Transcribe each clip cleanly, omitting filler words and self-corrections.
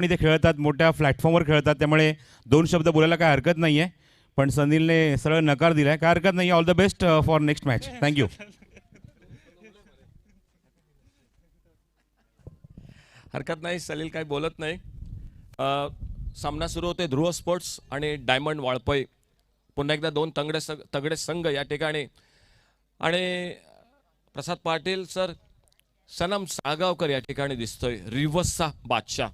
आणि ते खेळतात, मोठ्या प्लॅटफॉर्मवर खेळतात, त्यामुळे दोन शब्द बोलायला काय हरकत नाही आहे. पण सनीलने सरळ नकार दिला आहे, काय हरकत नाही. All the best for next match. Thank you. हरकत नाही, सलील काही बोलत नाही. सामना सुरू होते ध्रुव स्पोर्ट्स आणि डायमंड वाळपई. पुन्हा एकदा दोन तगडे संघ या ठिकाणी. आणि प्रसाद पाटील सर, सनम साळगावकर या ठिकाणी दिसतोय, रिव्हर्सचा बादशाह.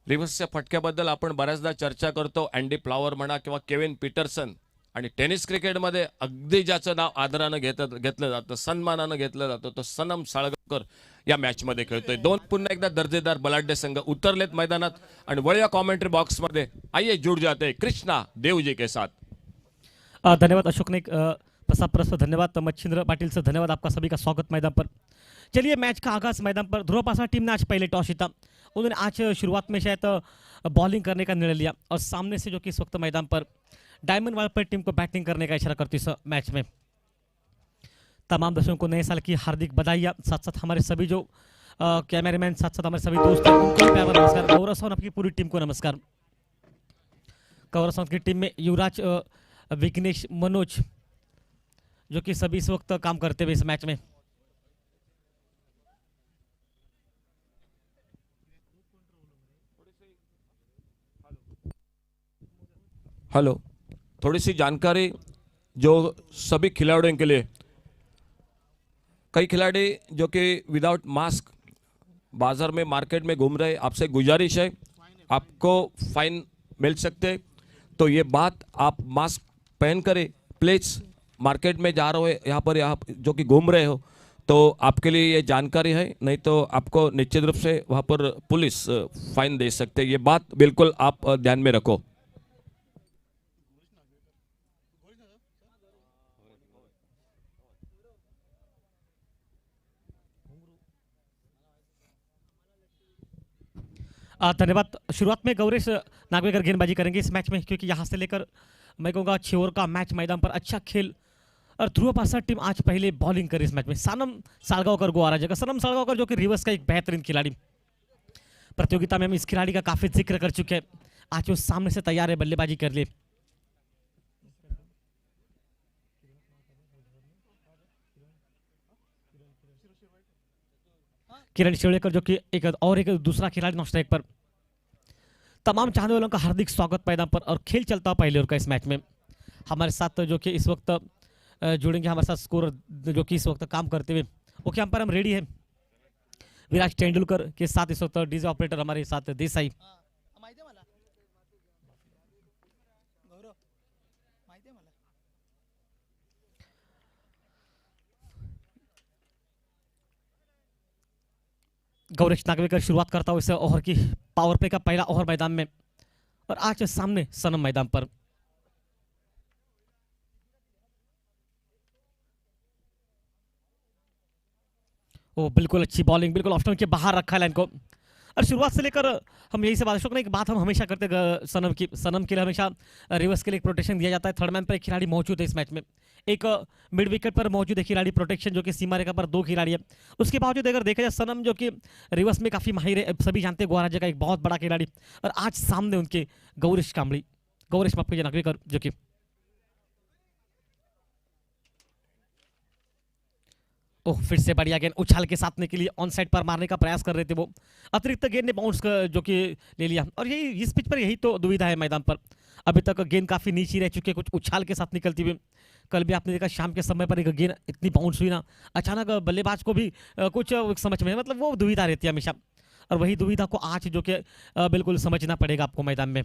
रिव्हर्सच्या फटक्याबद्दल आपण बऱ्याचदा चर्चा करतो, अँडी फ्लॉवर म्हणा किंवा केविन पीटरसन. आणि टेनिस क्रिकेटमध्ये अगदी ज्याचं नाव आदरानं घेतलं जातं, सन्मानानं घेतलं जातं, तो सनम साळगावकर या मॅचमध्ये खेळतोय. दोन पुन्हा एकदा दर्जेदार बलाढ्य संघ उतरलेत मैदानात. आणि वळूया कॉमेंट्री बॉक्समध्ये. आइए जुड़ जाते कृष्णा देवजी के साथ. धन्यवाद अशोक नाइक, प्रसाद धन्यवाद, मच्छिंद्र पाटिल सर धन्यवाद, आपका सभी का स्वागत मैदान पर. चलिए मैच का आगाज मैदान पर. ध्रुव पासा टीम ने आज पहले टॉस जीता. उन्होंने आज शुरुआत में शायद बॉलिंग करने का निर्णय लिया और सामने से जो कि इस वक्त मैदान पर डायमंड वाळपई टीम को बैटिंग करने का इशारा करती इस मैच में. तमाम दर्शकों को नए साल की हार्दिक बधाइयाँ. साथ साथ हमारे सभी जो कैमरामैन, साथ साथ हमारे सभी दोस्त हैं, उनको प्यार नमस्कार. गौरव साउंड आपकी पूरी टीम को नमस्कार. गौरव साउंड की टीम में युवराज, विघ्नेश, मनोज जो कि सभी इस वक्त काम करते हुए इस मैच में. हेलो, थोड़ी सी जानकारी जो सभी खिलाड़ियों के लिए. कई खिलाड़ी जो कि विदाउट मास्क बाजार में मार्केट में घूम रहे, आपसे गुजारिश है, आपको फाइन मिल सकते. तो ये बात आप मास्क पहन कर प्लीज मार्केट में जा रहे हो, यहाँ जो कि घूम रहे हो, तो आपके लिए ये जानकारी है. नहीं तो आपको निश्चित रूप से वहाँ पर पुलिस फाइन दे सकते. ये बात बिल्कुल आप ध्यान में रखो. धन्यवाद. शुरुआत में गौरेश नागवेकर गेंदबाजी करेंगे इस मैच में, क्योंकि यहाँ से लेकर मैं कहूँगा 6 ओवर का मैच मैदान पर अच्छा खेल. और ध्रुव पासा टीम आज पहले बॉलिंग करी इस मैच में. सनम साळगावकर को आ रहा है. सनम साळगावकर जो कि रिवर्स का एक बेहतरीन खिलाड़ी. प्रतियोगिता में हम इस खिलाड़ी का काफ़ी जिक्र कर चुके हैं. आज वो सामने से तैयार है बल्लेबाजी कर लिए. किरण शेवड़ेकर जो कि एक दूसरा खिलाड़ी नॉन स्ट्राइक पर. तमाम चाहने वालों का हार्दिक स्वागत मैदान पर. और खेल चलता है पहले ओवर का इस मैच में. हमारे साथ जो कि इस वक्त जुड़ेंगे, हमारे साथ स्कोर जो कि इस वक्त काम करते हुए. ओके, हम पर हम रेडी हैं. विराज तेंदुलकर के साथ इस वक्त डीजे ऑपरेटर हमारे साथ देसाई. गौरेश नागवेकर शुरुआत करता हुआ इस ओवर की. पावर प्ले का पहला ओवर मैदान में. और आज सामने सनम मैदान पर. ओ बिल्कुल अच्छी बॉलिंग, बिल्कुल ऑफ स्टंप के बाहर रखा है लाइन को. और शुरुआत से लेकर हम यही से बात अशोक ने एक बात हम हमेशा करते सनम के लिए हमेशा रिवर्स के लिए एक प्रोटेक्शन दिया जाता है. थर्ड मैन पर एक खिलाड़ी मौजूद है इस मैच में. एक मिड विकेट पर मौजूद है खिलाड़ी प्रोटेक्शन, जो कि सीमा रेखा पर 2 खिलाड़ी है. उसके बावजूद अगर देखा जाए, सनम जो कि रिवर्स में काफ़ी माहिर है, सभी जानते हैं, गोवाराजा का एक बहुत बड़ा खिलाड़ी. और आज सामने उनके गौरेश कांबड़ी, गौरेश माफ कीजिए नागवेकर, जो कि ओह फिर से बढ़िया गेंद उछाल के साथने के लिए ऑन साइड पर मारने का प्रयास कर रहे थे वो. अतिरिक्त गेंद ने बाउंस जो कि ले लिया. और यही इस पिच पर यही तो दुविधा है मैदान पर. अभी तक गेंद काफ़ी नीचे रह चुकी है, कुछ उछाल के साथ निकलती हुई. कल भी आपने देखा शाम के समय पर एक गेंद इतनी बाउंस हुई ना, अचानक बल्लेबाज को भी कुछ समझ में, मतलब वो दुविधा रहती है हमेशा. और वही दुविधा को आज जो कि बिल्कुल समझना पड़ेगा आपको मैदान में.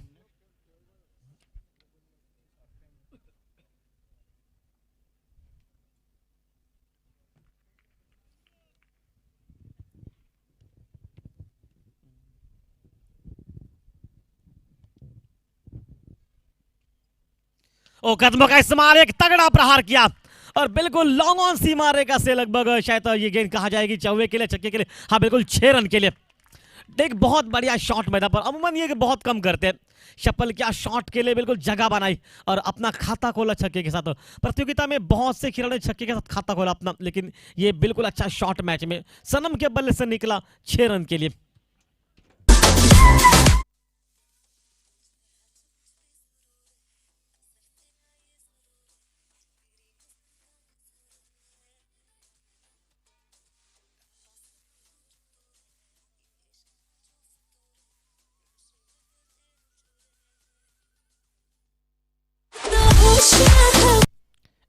ओ कदमों का इस्तेमाल, एक तगड़ा प्रहार किया और बिल्कुल लॉन्ग ऑन सीमा रेखा से लगभग शायद ये गेंद कहा जाएगी चौवे के लिए, छक्के के लिए, हाँ बिल्कुल 6 रन के लिए. एक बहुत बढ़िया शॉट मैदान पर. अमूमन ये बहुत कम करते हैं. शपल क्या शॉट के लिए बिल्कुल जगह बनाई और अपना खाता खोला छक्के के साथ. प्रतियोगिता में बहुत से खिलाड़ी छक्के के साथ खाता खोला अपना, लेकिन ये बिल्कुल अच्छा शॉट मैच में सनम के बल्ले से निकला 6 रन के लिए.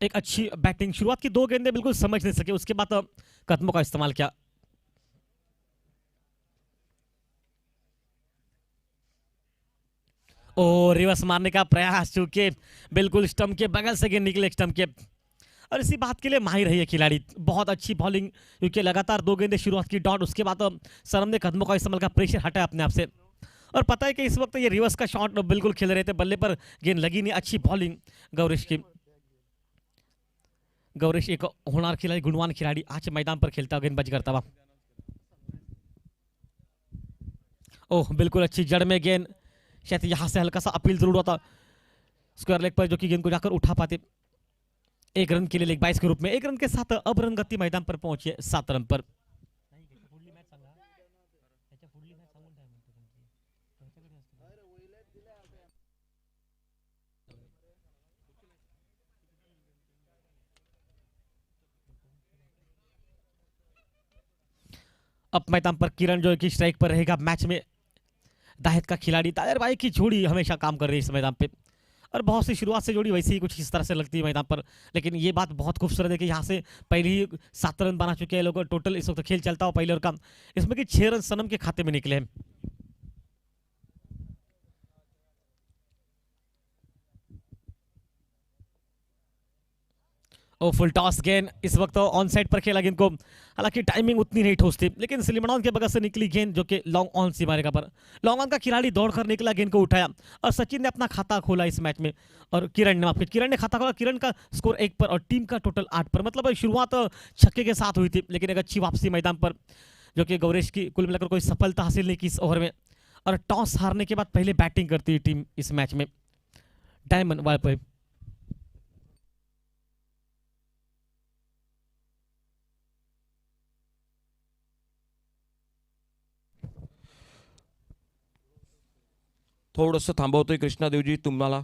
एक अच्छी बैटिंग शुरुआत की 2 गेंदें बिल्कुल समझ नहीं सके, उसके बाद कदमों का इस्तेमाल किया। और रिवर्स मारने का प्रयास, चूंकि बिल्कुल स्टंप के बगल से गेंद निकले स्टंप के, और इसी बात के लिए माहिर है ये खिलाड़ी। बहुत अच्छी बॉलिंग, क्योंकि लगातार 2 गेंदें शुरुआत की डॉट, उसके बाद सरम ने कदमों का इस्तेमाल का, प्रेशर हटाया अपने आप से। और पता है कि इस वक्त ये रिवर्स का शॉट बिल्कुल खेल रहे थे, बल्ले पर गेंद लगी नहीं। अच्छी बॉलिंग गौरीश की। गौरीश एक होनहार खिलाड़ी, गुणवान खिलाड़ी, आज मैदान पर खेलता हुआ, गेंदबाजी करता हुआ। ओह, बिल्कुल अच्छी जड़ में गेंद, शायद यहां से हल्का सा अपील जरूर होता स्क्वायर लेग पर, जो कि गेंद को जाकर उठा पाते। 1 रन के लिए लेग बाइस के रूप में 1 रन के साथ अब रन गति मैदान पर पहुंची है 7 रन पर। अब मैदान पर किरण जो कि स्ट्राइक पर रहेगा। मैच में दाहिद का खिलाड़ी, दायर भाई की जोड़ी हमेशा काम कर रही है इस मैदान पे, और बहुत सी शुरुआत से जोड़ी वैसे ही कुछ इस तरह से लगती है मैदान पर। लेकिन ये बात बहुत खूबसूरत है कि यहाँ से पहले ही 7 रन बना चुके हैं लोग। टोटल इस वक्त खेल चलता हो पहले और कम, इसमें कि 6 रन सनम के खाते में निकले हैं। ओ, फुल टॉस गेंद इस वक्त ऑन साइड पर खेला गेंद को, हालांकि टाइमिंग उतनी नहीं ठोस थी, लेकिन सलीमान के बगल से निकली गेंद, जो कि लॉन्ग ऑन सी मारेगा पर। लॉन्ग ऑन का खिलाड़ी दौड़कर निकला, गेंद को उठाया, और सचिन ने अपना खाता खोला इस मैच में, और किरण ने खाता खोला। किरण का स्कोर 1 पर और टीम का टोटल 8 पर। मतलब शुरुआत छक्के के साथ हुई थी, लेकिन एक अच्छी वापसी मैदान पर, जो कि गौरेश की कुल मिलाकर कोई सफलता हासिल नहीं की इस ओवर में। और टॉस हारने के बाद पहले बैटिंग करती है टीम इस मैच में, डायमंड वाले पर। थोडंसं थांबवतोय कृष्णादेवजी तुम्हाला,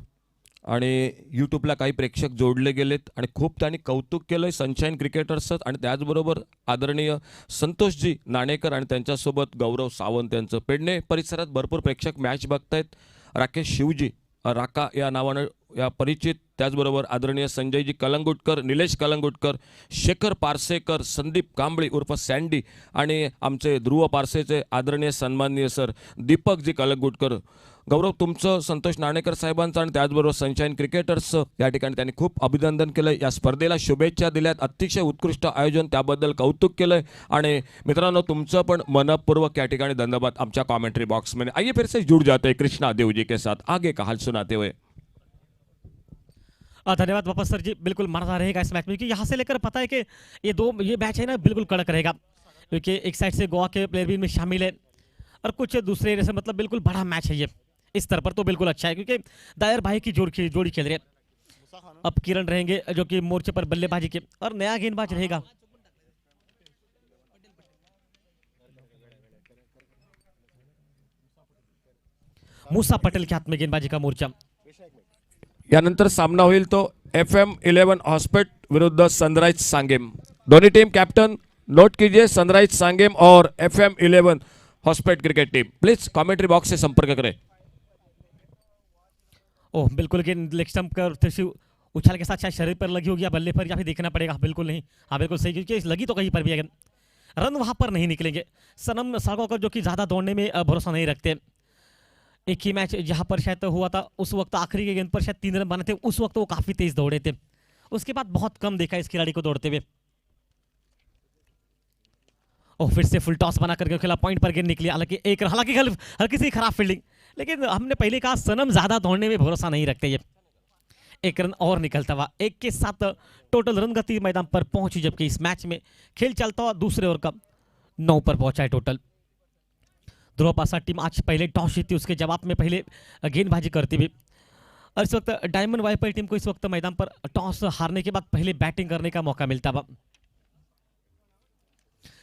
आणि यूट्यूबला काही प्रेक्षक जोडले गेलेत आणि खूप त्यांनी कौतुक केलंय सनशाईन क्रिकेटर्सचं, आणि त्याचबरोबर आदरणीय संतोषजी नाणेकर आणि त्यांच्यासोबत गौरव सावंत यांचं. पेडणे परिसरात भरपूर प्रेक्षक मॅच बघतायत. राकेश शिवजी राका या नावानं या परिचित, त्याचबरोबर आदरणीय संजयजी कलंगुटकर, निलेश कलंगुटकर, शेखर पारसेकर, संदीप कांबळी उर्फ सँडी, आणि आमचे ध्रुव पारसेचे आदरणीय सन्माननीय सर दीपकजी कलंगुटकर. गौरव, तुमचं संतोष नाणेकर साहेबांचं आणि त्याचबरोबर सनशाईन क्रिकेटर्सचं या ठिकाणी त्यांनी खूप अभिनंदन केलं. या स्पर्धेला शुभेच्छा दिल्यात. अतिशय उत्कृष्ट आयोजन, त्याबद्दल कौतुक केलंय. आणि मित्रांनो, तुमचं पण मनपूर्वक या ठिकाणी धन्यवाद आमच्या कॉमेंट्री बॉक्स में. आइए फिर से जुड़ जाते हैं कृष्णा देव जी के साथ, आगे का हाल सुनाते हुए. धन्यवाद वापस सर जी। बिल्कुल मजा रहेगा इस मैच में, क्योंकि यहाँ से लेकर पता है कि ये मैच है ना, बिल्कुल कड़क रहेगा, क्योंकि एक साइड से गोवा के प्लेयर भी इनमें शामिल है, और कुछ दूसरे एरिया से, मतलब बिल्कुल बड़ा मैच है ये। इस स्तर पर तो बिल्कुल अच्छा है, क्योंकि दायर भाई की जोड़ी खेल रहे हैं। अब किरण रहेंगे जो कि मोर्चे पर बल्लेबाजी के, और नया गेंदबाज रहेगा मूसा पटेल के हाथ में गेंदबाजी का मोर्चा। यानंतर सामना होईल तो FM11 हॉस्पेट विरुद्ध सनराइज सांगेम. दोनों टीम कैप्टन नोट कीजिए, सनराइज सांगेम और FM11 Hospet cricket team. Please commentary box से संपर्क करें. ओह, बिल्कुल गेंद लेग स्टंप कर उछाल के साथ शायद शरीर पर लगी होगी या बल्ले पर, या फिर देखना पड़ेगा. बिल्कुल नहीं, हाँ बिल्कुल सही, क्योंकि लगी तो कहीं पर भी है। रन वहां पर नहीं निकलेंगे। सनम सागोकर जो कि ज़्यादा दौड़ने में भरोसा नहीं रखते। एक ही मैच जहां पर शायद हुआ था, उस वक्त आखिरी के गेंद पर शायद 3 रन बने थे, उस वक्त वो काफ़ी तेज दौड़े थे। उसके बाद बहुत कम देखा इस खिलाड़ी को दौड़ते हुए। और फिर से फुल टॉस बना करके खेला, पॉइंट पर गेंद निकली, हालांकि हल्की सी खराब फील्डिंग, लेकिन हमने पहले कहा सनम ज़्यादा दौड़ने में भरोसा नहीं रखते। ये 1 रन और निकलता हुआ, 1 के साथ टोटल रन गति मैदान पर पहुंची, जबकि इस मैच में खेल चलता हुआ दूसरे ओवर का 9 पर पहुंचा है टोटल। ध्रुव पासा टीम आज पहले टॉस जीती, उसके जवाब में पहले गेंदबाजी करती हुई, और इस वक्त डायमंड वाइपर टीम को इस वक्त मैदान पर टॉस हारने के बाद पहले बैटिंग करने का मौका मिलता हुआ।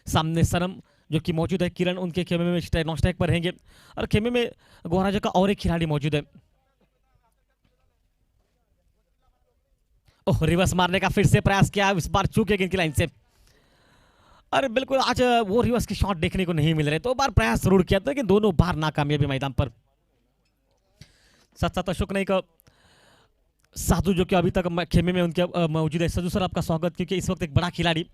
सामने सनम जो कि मौजूद है, किरण उनके खेमे में नॉन स्ट्राइक पर रहेंगे, और खेमे में गोराजा का और एक खिलाड़ी मौजूद है। ओह, रिवर्स मारने का फिर से प्रयास किया, इस बार चूके गेंद की लाइन से। अरे बिल्कुल, आज वो रिवर्स की शॉट देखने को नहीं मिल रहे, 2 बार प्रयास जरूर किया था, लेकिन दोनों बार नाकामयाबी मैदान पर। साथ साथ अशोक नाईक साधु जो कि अभी तक खेमे में उनके मौजूद है। साधु सर आपका स्वागत, क्योंकि इस वक्त एक बड़ा खिलाड़ी।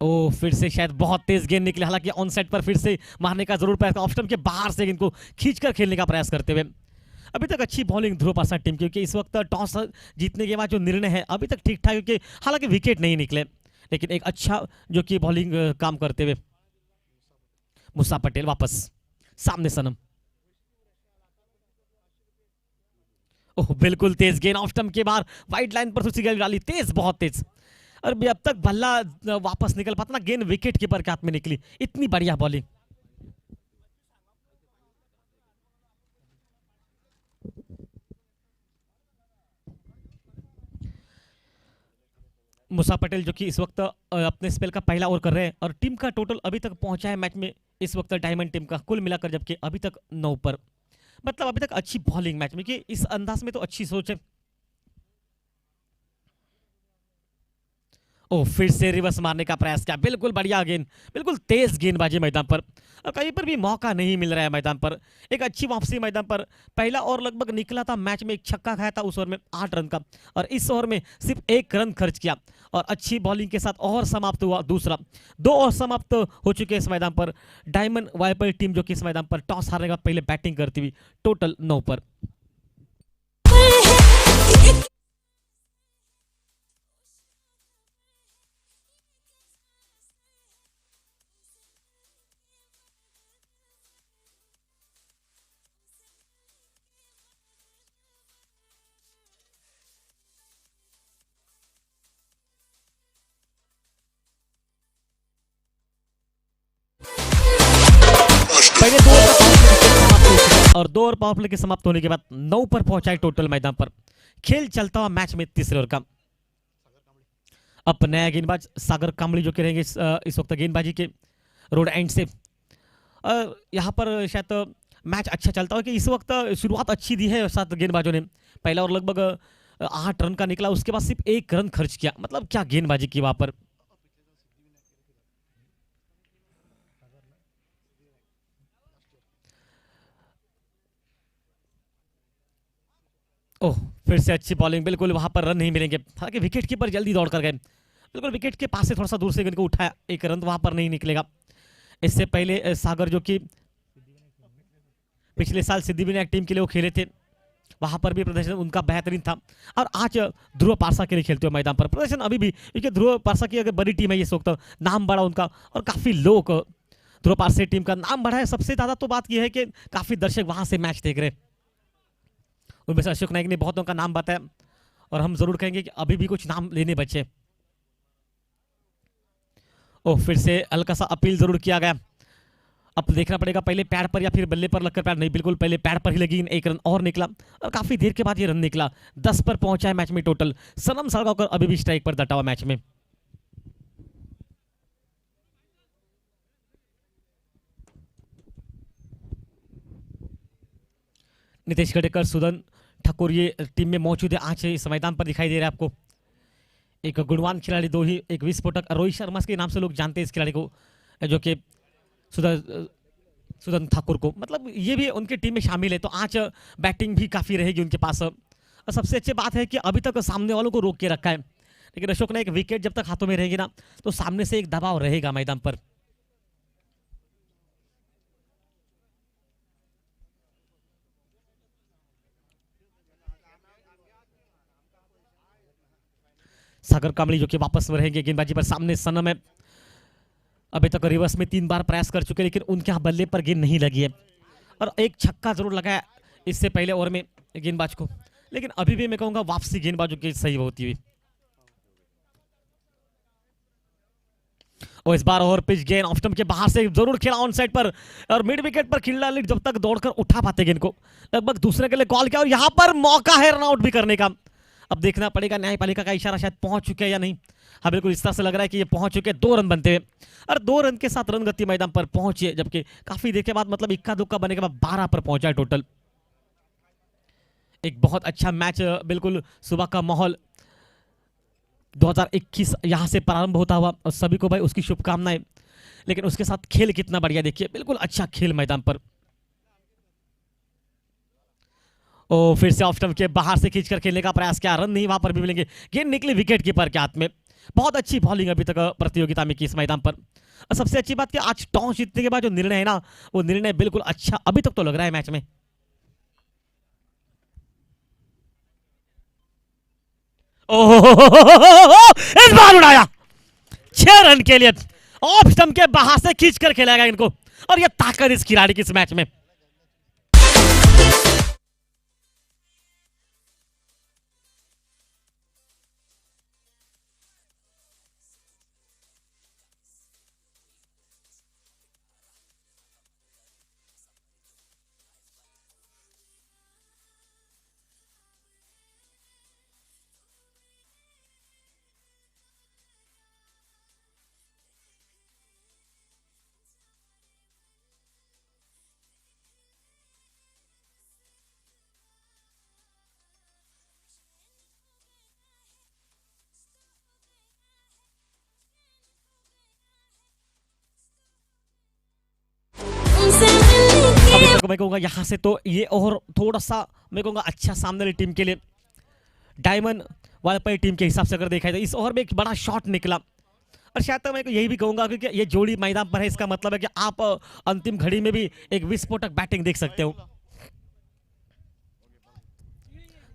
ओ फिर से शायद बहुत तेज गेंद निकले, हालांकि ऑन सेट पर फिर से मारने का जरूर प्रयास, ऑफ स्टंप के बाहर से इनको खींचकर खेलने का प्रयास करते हुए। अभी तक अच्छी बॉलिंग ध्रुव पासा टीम की, क्योंकि इस वक्त टॉस जीतने के बाद जो निर्णय है अभी तक ठीक ठाक, क्योंकि हालांकि विकेट नहीं निकले, लेकिन एक अच्छा जो कि बॉलिंग काम करते हुए। मुसा पटेल वापस सामने सनम। ओह बिल्कुल तेज गेंद ऑफ स्टंप के बाहर वाइड लाइन पर दूसरी गेंद डाली, तेज बहुत तेज। और अब तक बल्ला वापस निकल पाता ना, गेंद विकेट कीपर के हाथ में निकली। इतनी बढ़िया बॉलिंग। मुसा पटेल जो कि इस वक्त अपने स्पेल का पहला ओवर कर रहे हैं, और टीम का टोटल अभी तक पहुंचा है मैच में इस वक्त डायमंड टीम का कुल मिलाकर, जबकि अभी तक 9 पर। मतलब अभी तक अच्छी बॉलिंग मैच में, कि इस अंदाज में तो अच्छी सोच है। ओ फिर से रिवर्स मारने का प्रयास किया, बिल्कुल बढ़िया गेंद, बिल्कुल तेज गेंदबाजी मैदान पर, और कहीं पर भी मौका नहीं मिल रहा है मैदान पर। एक अच्छी वापसी मैदान पर। पहला ओवर लगभग निकला था मैच में, एक छक्का खाया था उस ओवर में 8 रन का, और इस ओवर में सिर्फ 1 रन खर्च किया, और अच्छी बॉलिंग के साथ ओवर समाप्त हुआ दूसरा। 2 ओवर समाप्त हो चुके हैं इस मैदान पर। डायमंड वाइपर टीम जो कि इस मैदान पर टॉस हारने का पहले बैटिंग करती हुई, टोटल 9 पर। पहले 2 ओवर समाप्त हो चुका, और 2 ओवर पावर प्ले के समाप्त होने के बाद 9 पर पहुंचा है टोटल मैदान पर। खेल चलता हुआ मैच में तीसरे ओवर का। अब नया गेंदबाज सागर कांबली जो कि रहेंगे इस वक्त गेंदबाजी के रोड एंड से। यहाँ पर शायद मैच अच्छा चलता हो, कि इस वक्त शुरुआत अच्छी दी है 7 गेंदबाजों ने। पहला ओवर लगभग 8 रन का निकला, उसके बाद सिर्फ 1 रन खर्च किया। मतलब क्या गेंदबाजी की वहां पर। ओह फिर से अच्छी बॉलिंग, बिल्कुल वहां पर रन नहीं मिलेंगे, हालांकि विकेट कीपर जल्दी दौड़ कर गए, बिल्कुल विकेट के पास से थोड़ा सा दूर से गेंद को उठाया, 1 रन वहां पर नहीं निकलेगा। इससे पहले सागर जो कि पिछले साल सिद्धिविनायक टीम के लिए वो खेले थे, वहां पर भी प्रदर्शन उनका बेहतरीन था, और आज ध्रुव पारसा के लिए खेलते हुए मैदान पर प्रदर्शन अभी भी, क्योंकि ध्रुव पारसा की अगर बड़ी टीम है ये, इस वक्त नाम बड़ा उनका, और काफी लोग ध्रुव पारसा टीम का नाम बढ़ा है। सबसे ज्यादा तो बात यह है कि काफी दर्शक वहां से मैच देख रहे हैं। उनमें से अशोक नाइक ने बहुतों का नाम बताया, और हम जरूर कहेंगे कि अभी भी कुछ नाम लेने बचे। ओ फिर से हल्का सा अपील जरूर किया गया। अब देखना पड़ेगा पहले पैड पर या फिर बल्ले पर लगकर पैड, नहीं बिल्कुल पहले पैड पर ही लगी, 1 रन और निकला, और काफी देर के बाद ये रन निकला। 10 पर पहुंचा है मैच में टोटल। सनम सड़गांवकर अभी भी स्ट्राइक पर डटा हुआ मैच में। नितेश गडेकर, सुदन ठाकुर ये टीम में मौजूद है, आज इस मैदान पर दिखाई दे रहा है आपको। एक गुणवान खिलाड़ी, 2 ही एक विस्फोटक, रोहित शर्मा के नाम से लोग जानते हैं इस खिलाड़ी को, जो कि सुदन ठाकुर को, मतलब ये भी उनके टीम में शामिल है। तो आज बैटिंग भी काफी रहेगी उनके पास, और सबसे अच्छी बात है कि अभी तक सामने वालों को रोक के रखा है, लेकिन अशोक ने एक विकेट जब तक हाथों में रहेगी ना, तो सामने से एक दबाव रहेगा मैदान पर। सागर कांबली जो कि वापस रहेंगे गेंदबाजी पर। सामने सनम है, अभी तक रिवर्स में 3 बार प्रयास कर चुके, लेकिन उनके यहाँ बल्ले पर गेंद नहीं लगी है, और एक छक्का जरूर लगाया इससे पहले ओवर में गेंदबाज को, लेकिन अभी भी मैं कहूंगा वापसी गेंदबाजों की सही होती हुई। और इस बार ओवर पिच गेंद ऑफ स्टंप के बाहर से जरूर खेला ऑन साइड पर, और मिड विकेट पर खिल्ला लीड जब तक दौड़कर उठा पाते गेंद को, लगभग दूसरे के लिए कॉल किया, और यहां पर मौका है रन आउट भी करने का। अब देखना पड़ेगा न्यायपालिका का इशारा शायद पहुंच चुके हैं या नहीं। हाँ बिल्कुल इस तरह से लग रहा है कि ये पहुंच चुके, 2 रन बनते हुए, और 2 रन के साथ रन गति मैदान पर पहुंचे, जबकि काफी देर के बाद, मतलब इक्का दुक्का बने के बाद 12 पर पहुंचा है टोटल। एक बहुत अच्छा मैच, बिल्कुल सुबह का माहौल 2021 यहां से प्रारंभ होता हुआ, और सभी को भाई उसकी शुभकामनाएं, लेकिन उसके साथ खेल कितना बढ़िया देखिए, बिल्कुल अच्छा खेल मैदान पर। और फिर से ऑफ स्टंप के बाहर से खींचकर खेलने का प्रयास किया, रन नहीं वहां पर भी मिलेंगे। गेंद निकली विकेट कीपर के हाथ में। बहुत अच्छी बॉलिंग अभी तक प्रतियोगिता में की इस मैदान पर। और सबसे अच्छी बात कि आज टॉस जीतने के बाद जो निर्णय है ना, वो निर्णय बिल्कुल अच्छा अभी तक तो लग रहा है मैच में। ओह, इस बार उड़ाया 6 रन के लिए। ऑफ स्टंप के बाहर से खींचकर खेला गया इनको, और ये ताकत इस खिलाड़ी की इस मैच में। अभी तक मैं कहूंगा यहाँ से तो ये और थोड़ा सा मैं कहूंगा अच्छा सामने वाली टीम के लिए, डायमंड वाले टीम के हिसाब से अगर देखा जाए इस ओवर में एक बड़ा शॉट निकला। और शायद तो मैं यही भी कहूंगा क्योंकि ये जोड़ी मैदान पर है, इसका मतलब है कि आप अंतिम घड़ी में भी एक विस्फोटक बैटिंग देख सकते हो।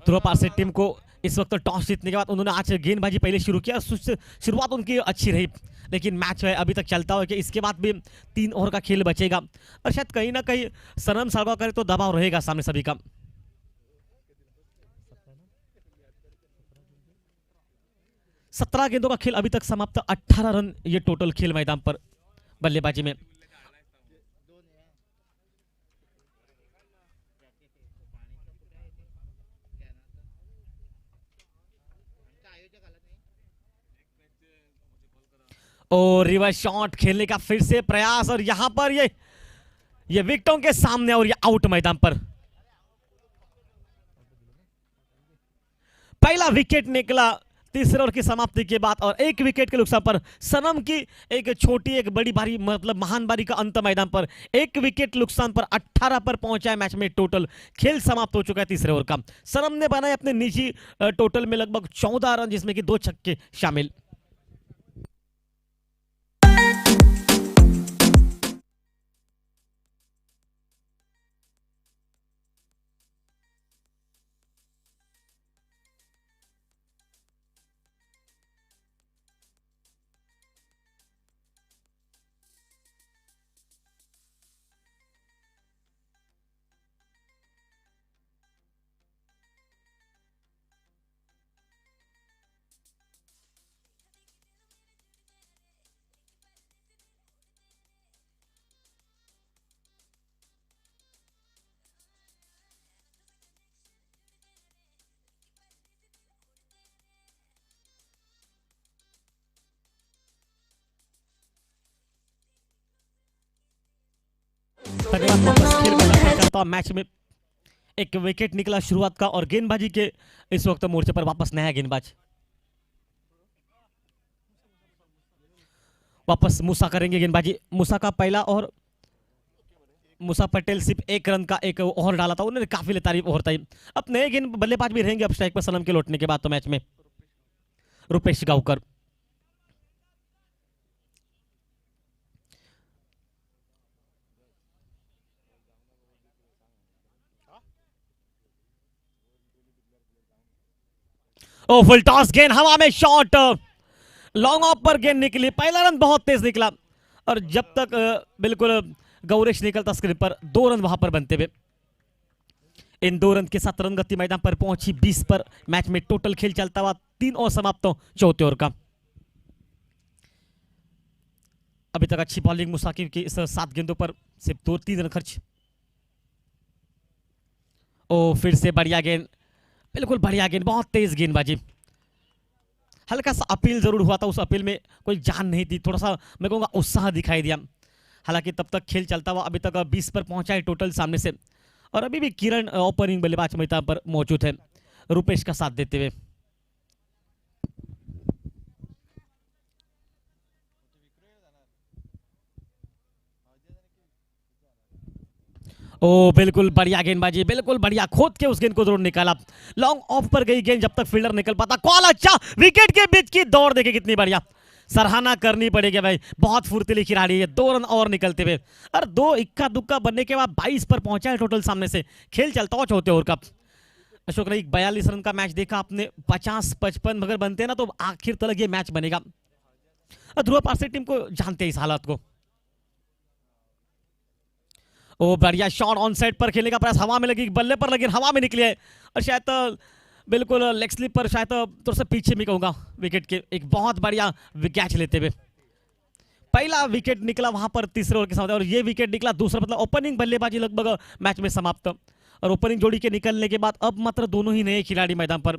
ध्रुव पारसे टीम को इस वक्त टॉस जीतने के बाद उन्होंने आज गेंदबाजी पहले शुरू किया। शुरुआत उनकी अच्छी रही, लेकिन मैच है अभी तक चलता हुआ कि इसके बाद भी 3 ओवर का खेल बचेगा, और शायद कहीं ना कहीं सनम सालवा करे तो दबाव रहेगा सामने सभी का। 17 गेंदों का खेल अभी तक समाप्त, 18 रन ये टोटल खेल मैदान पर बल्लेबाजी में। और रिवर्स शॉट खेलने का फिर से प्रयास, और यहां पर ये विकेटों के सामने, और ये आउट मैदान पर। पहला विकेट निकला तीसरे ओवर की समाप्ति के बाद, और एक विकेट के नुकसान पर सनम की एक छोटी एक बड़ी भारी मतलब महान बारी का अंत मैदान पर। एक विकेट नुकसान पर 18 पर पहुंचा है मैच में। टोटल खेल समाप्त हो चुका है तीसरे ओवर का। सनम ने बनाए अपने निजी टोटल में लगभग 14 रन, जिसमें कि 2 छक्के शामिल। मैच में एक विकेट निकला शुरुआत का, और गेंदबाजी के इस वक्त मोर्चे पर वापस नया गेंदबाज वापस मूसा करेंगे गेंदबाजी। मूसा का पहला, और मूसा पटेल सिर्फ 1 रन का एक ओवर डाला था, उन्होंने काफी तारीफ ओवर था। अब नए गेंद बल्लेबाज भी रहेंगे अब स्ट्राइक पर सनम के लौटने के बाद तो मैच में। रुपेश गांवकर, ओ फुल टॉस, गेंद हवा में, शॉट लॉन्ग ऑफ पर गेंद निकली। पहला रन बहुत तेज निकला, और जब तक बिल्कुल गौरेश निकलता स्क्रीन पर 2 रन वहां पर बनते हुए। इन 2 रन के साथ रन गति मैदान पर पहुंची 20 पर। मैच में टोटल खेल चलता हुआ 3 ओवर समाप्त हो चौथे ओवर का। अभी तक अच्छी बॉलिंग मुसाकिब की, इस 7 गेंदों पर सिर्फ 2-3 रन खर्च। ओ फिर से बढ़िया गेंद, बिल्कुल बढ़िया गेंद, बहुत तेज गेंदबाजी। हल्का सा अपील जरूर हुआ था, उस अपील में कोई जान नहीं थी, थोड़ा सा मैं कहूँगा उत्साह दिखाई दिया। हालांकि तब तक खेल चलता हुआ अभी तक 20 पर पहुंचा है टोटल सामने से, और अभी भी किरण ओपनिंग बल्लेबाज मैदान पर मौजूद है रुपेश का साथ देते हुए। ओ बिल्कुल बढ़िया गेंदबाजी, बिल्कुल बढ़िया, खोद के उस गेंद को जरूर निकाला। लॉन्ग ऑफ पर गई गेंद, जब तक फील्डर निकल पाता। कॉल अच्छा, विकेट के बीच की दौड़ देखिए कितनी बढ़िया, सराहना करनी पड़ेगी भाई, बहुत फुर्तीली खिलाड़ी है। 2 रन और निकलते हुए, और 2 इक्का दुक्का बनने के बाद 22 पर पहुंचा है टोटल सामने से। खेल चलता हो चौथे ओवर का। अशोक ने 42 रन का मैच देखा आपने, 50-55 अगर बनते हैं ना तो आखिर तक ये मैच बनेगा। ध्रुव पार्से टीम को जानते हैं इस हालात को। ओ बढ़िया शॉट, ऑन साइड पर खेलने का प्रयास, हवा में लगी, बल्ले पर लगी, हवा में निकली है, और शायद बिल्कुल लेग स्लिप पर, शायद थोड़ा सा पीछे में कहूंगा विकेट के। एक बहुत बढ़िया कैच लेते हुए पहला विकेट निकला वहां पर तीसरे ओवर के साथ, और ये विकेट निकला दूसरा, मतलब ओपनिंग बल्लेबाजी लगभग मैच में समाप्त। और ओपनिंग जोड़ी के निकलने के बाद अब मात्र दोनों ही नए खिलाड़ी मैदान पर।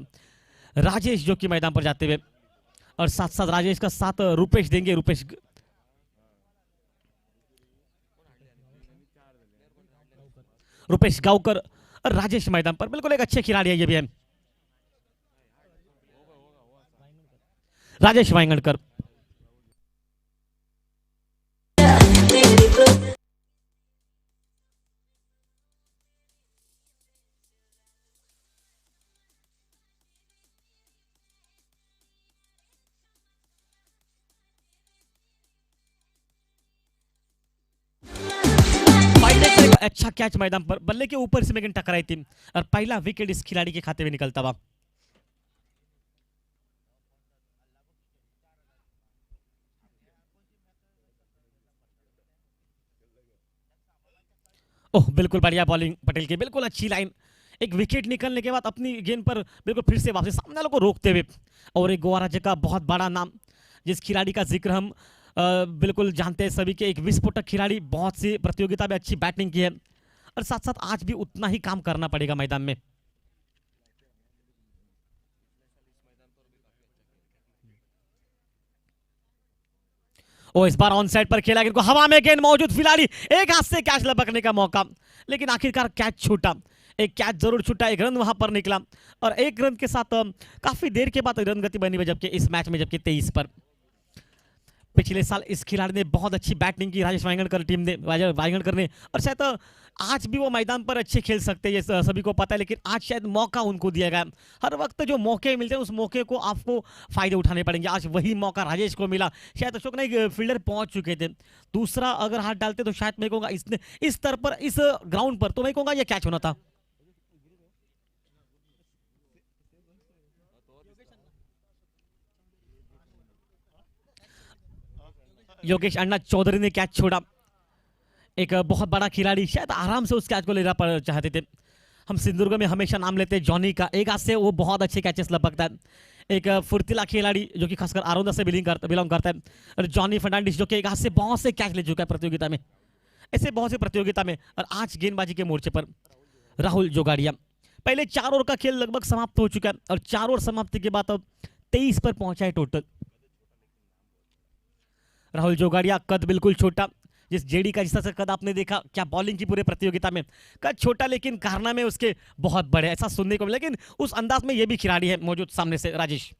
राजेश जो कि मैदान पर जाते हुए, और साथ साथ राजेश का साथ रुपेश देंगे। रुपेश गावकर और राजेश मैदान पर, बिल्कुल एक अच्छे खिलाड़ी है ये भी है, राजेश वांगड़कर। अच्छा कैच मैदान पर, बल्ले के ऊपर से में टकराई थी, और पहला विकेट इस खिलाड़ी के खाते में निकलता हुआ। ओह बिल्कुल बढ़िया बॉलिंग पटेल की, बिल्कुल अच्छी लाइन। एक विकेट निकलने के बाद अपनी गेंद पर बिल्कुल फिर से वापस सामने वालों को रोकते हुए, और एक गोवा राज्य का बहुत बड़ा नाम, जिस खिलाड़ी का जिक्र हम बिल्कुल जानते हैं सभी के, एक विस्फोटक खिलाड़ी, बहुत सी प्रतियोगिता में अच्छी बैटिंग की है, और साथ साथ आज भी उतना ही काम करना पड़ेगा मैदान में। ओ इस बार ऑन साइड पर खेला गेंद को, हवा में गेंद मौजूद, खिलाड़ी एक हाथ से कैच लपकने का मौका, लेकिन आखिरकार कैच छूटा। एक कैच जरूर छूटा, एक रन वहां पर निकला, और एक रन के साथ काफी देर के बाद रन गति बनी हुई, जबकि इस मैच में, जबकि 23 पर। पिछले साल इस खिलाड़ी ने बहुत अच्छी बैटिंग की, राजेश वांगड़कर टीम ने, वांगड़कर ने, और शायद आज भी वो मैदान पर अच्छे खेल सकते हैं, ये सभी को पता है, लेकिन आज शायद मौका उनको दिया गया। हर वक्त जो मौके मिलते हैं उस मौके को आपको फायदे उठाने पड़ेंगे, आज वही मौका राजेश को मिला। शायद अशोक ने फील्डर पहुंच चुके थे, दूसरा अगर हाथ डालते तो शायद मैं कहूँगा इसने इस स्तर पर, इस ग्राउंड पर, तो मैं कहूँगा ये कैच होना था। योगेश अन्ना चौधरी ने कैच छोड़ा, एक बहुत बड़ा खिलाड़ी, शायद आराम से उस कैच को लेना चाहते थे। हम सिंधुदुर्ग में हमेशा नाम लेते हैं जॉनी का, एक हाथ से वो बहुत अच्छे कैचेस लपकता है, एक फुर्तीला खिलाड़ी जो कि खासकर आरोंदा से बिलोंग करता है, और जॉनी फर्नांडिस जो कि एक हाथ से बहुत से कैच ले चुका है प्रतियोगिता में, ऐसे बहुत सी प्रतियोगिता में। और आज गेंदबाजी के मोर्चे पर राहुल जोगाड़िया, पहले 4 ओवर का खेल लगभग समाप्त हो चुका है, और 4 ओवर समाप्ति के बाद अब 23 पर पहुंचा है टोटल। राहुल जोगाड़िया, कद बिल्कुल छोटा, जिस जेडी का जिस तरह से कद आपने देखा, क्या बॉलिंग की पूरे प्रतियोगिता में, कद छोटा लेकिन कारनामे उसके बहुत बड़े, ऐसा सुनने को मिला, लेकिन उस अंदाज में ये भी खिलाड़ी है मौजूद सामने से राजेश।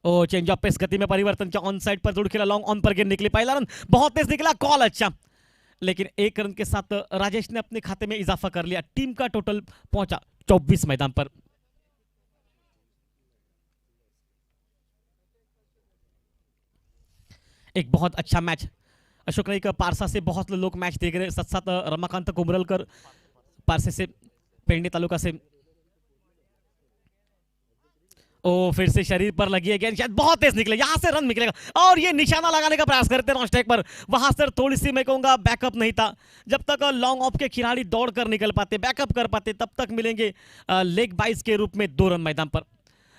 ओ चेंज ऑफ पेस, गति में परिवर्तन किया, ऑन साइड पर जोड़ खेला, लॉन्ग ऑन पर गेंद निकली, पहला रन बहुत तेज निकला, कॉल अच्छा, लेकिन 1 रन के साथ राजेश ने अपने खाते में इजाफा कर लिया। टीम का टोटल पहुंचा 24 मैदान पर। एक बहुत अच्छा मैच, अशोक नाईक पारसा से बहुत लोग मैच देख रहे हैं, साथ साथ रमाकांत कुमरलकर पारसे से, पेडणे तालुका से। ओ फिर से शरीर पर लगी है गेंद, शायद बहुत तेज निकले, यहां से रन निकलेगा, और ये निशाना लगाने का प्रयास करते हैं नॉन स्ट्राइक पर, वहां से थोड़ी सी मैं कहूंगा बैकअप नहीं था। जब तक लॉन्ग ऑफ के खिलाड़ी दौड़ कर निकल पाते, बैकअप कर पाते, तब तक मिलेंगे लेग बाइज के रूप में 2 रन मैदान पर।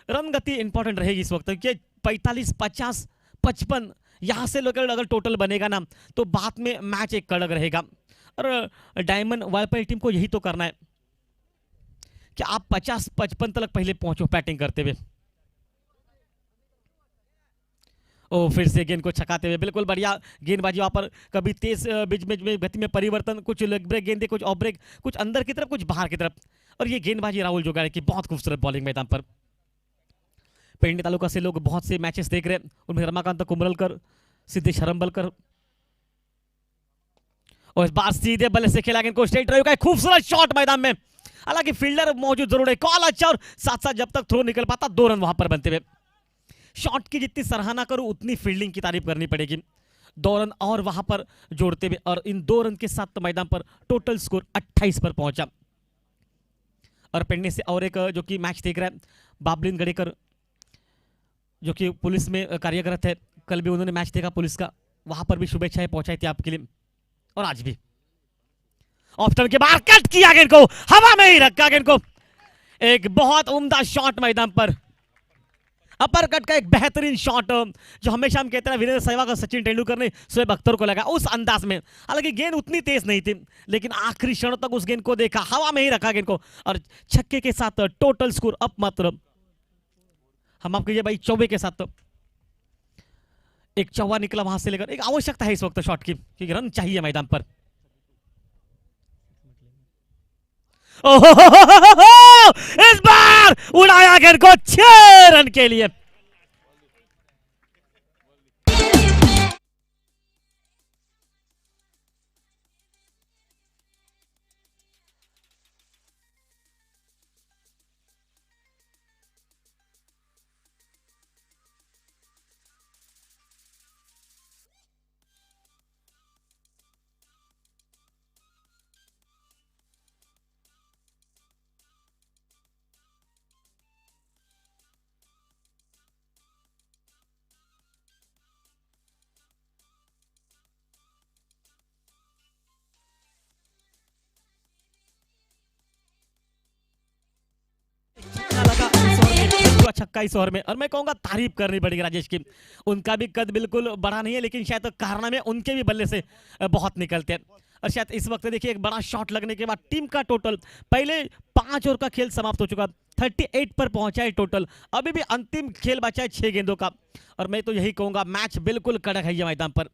रन गति इंपॉर्टेंट रहेगी इस वक्त, कि 45, 50, 55 यहां से लेकर अगर टोटल बनेगा ना, तो बाद में मैच एक कड़क रहेगा। और डायमंड वाइपर टीम को यही तो करना है कि आप 50-55 तक पहले पहुंचो बैटिंग करते हुए। ओ फिर से गेंद को छकाते हुए, बिल्कुल बढ़िया गेंदबाजी वहां पर, कभी तेज बीच में गति में परिवर्तन, कुछ लेग ब्रेक गेंदे, कुछ ऑफ ब्रेक, कुछ अंदर की तरफ, कुछ बाहर की तरफ, और ये गेंदबाजी राहुल जोगाड़े की बहुत खूबसूरत बॉलिंग मैदान पर। पेडणे तालुका से लोग बहुत से मैचेस देख रहे हैं, उनमें रमाकांत कुमरलकर, सिद्धेश हरंबलकर। और इस बार सीधे बल्ले से खेला गेंद को स्ट्रेट ड्राइव का एक खूबसूरत शॉट मैदान में, हालांकि फील्डर मौजूद जरूर है, कॉल अच्छा, और साथ साथ जब तक थ्रो निकल पाता 2 रन वहां पर बनते हुए। शॉट की जितनी सराहना करूं उतनी फील्डिंग की तारीफ करनी पड़ेगी। 2 रन और वहां पर जोड़ते हुए, और इन 2 रन के साथ मैदान पर टोटल स्कोर 28 पर पहुंचा। और पेडणे से और एक जो कि मैच देख रहा है, बाबलिन गडेकर, जो कि पुलिस में कार्यरत है, कल भी उन्होंने मैच देखा पुलिस का, वहां पर भी शुभेच्छाएं पहुंचाई थी आपके लिए, और आज भी। ऑप्शन के बाहर कट किया गेंद को, हवा में ही रखा गेंद को, एक बहुत उम्दा शॉट मैदान पर, अपर कट का एक बेहतरीन शॉट, जो हमेशा हम कहते हैं वीरेंद्र सहवाग और सचिन तेंदुलकर ने शोएब अख्तर को लगा उस अंदाज में। हालांकि गेंद उतनी तेज नहीं थी, लेकिन आखिरी क्षणों तक उस गेंद को देखा, हवा में ही रखा गेंद को, और छक्के के साथ टोटल स्कोर अप मात्र, हम आपको ये भाई 24 के साथ एक चौवा निकला वहां से लेकर। एक आवश्यकता है इस वक्त शॉट की, क्योंकि रन चाहिए मैदान पर। ओहो, इस बार उड़ाया गेंद को 6 रन के लिए। छक्का इस ओवर में, और मैं कहूंगा तारीफ करनी पड़ेगी राजेश की। उनका भी कद बिल्कुल बड़ा नहीं है, लेकिन शायद कारनामे उनके भी बल्ले से बहुत निकलते हैं। और शायद इस वक्त देखिए एक बड़ा शॉट लगने के बाद टीम का टोटल, पहले 5 ओवर का खेल समाप्त हो चुका, 38 पर पहुंचा है टोटल, अभी भी अंतिम खेल बचा है 6 गेंदों का। और मैं तो यही कहूंगा मैच बिल्कुल कड़क है ये मैदान पर।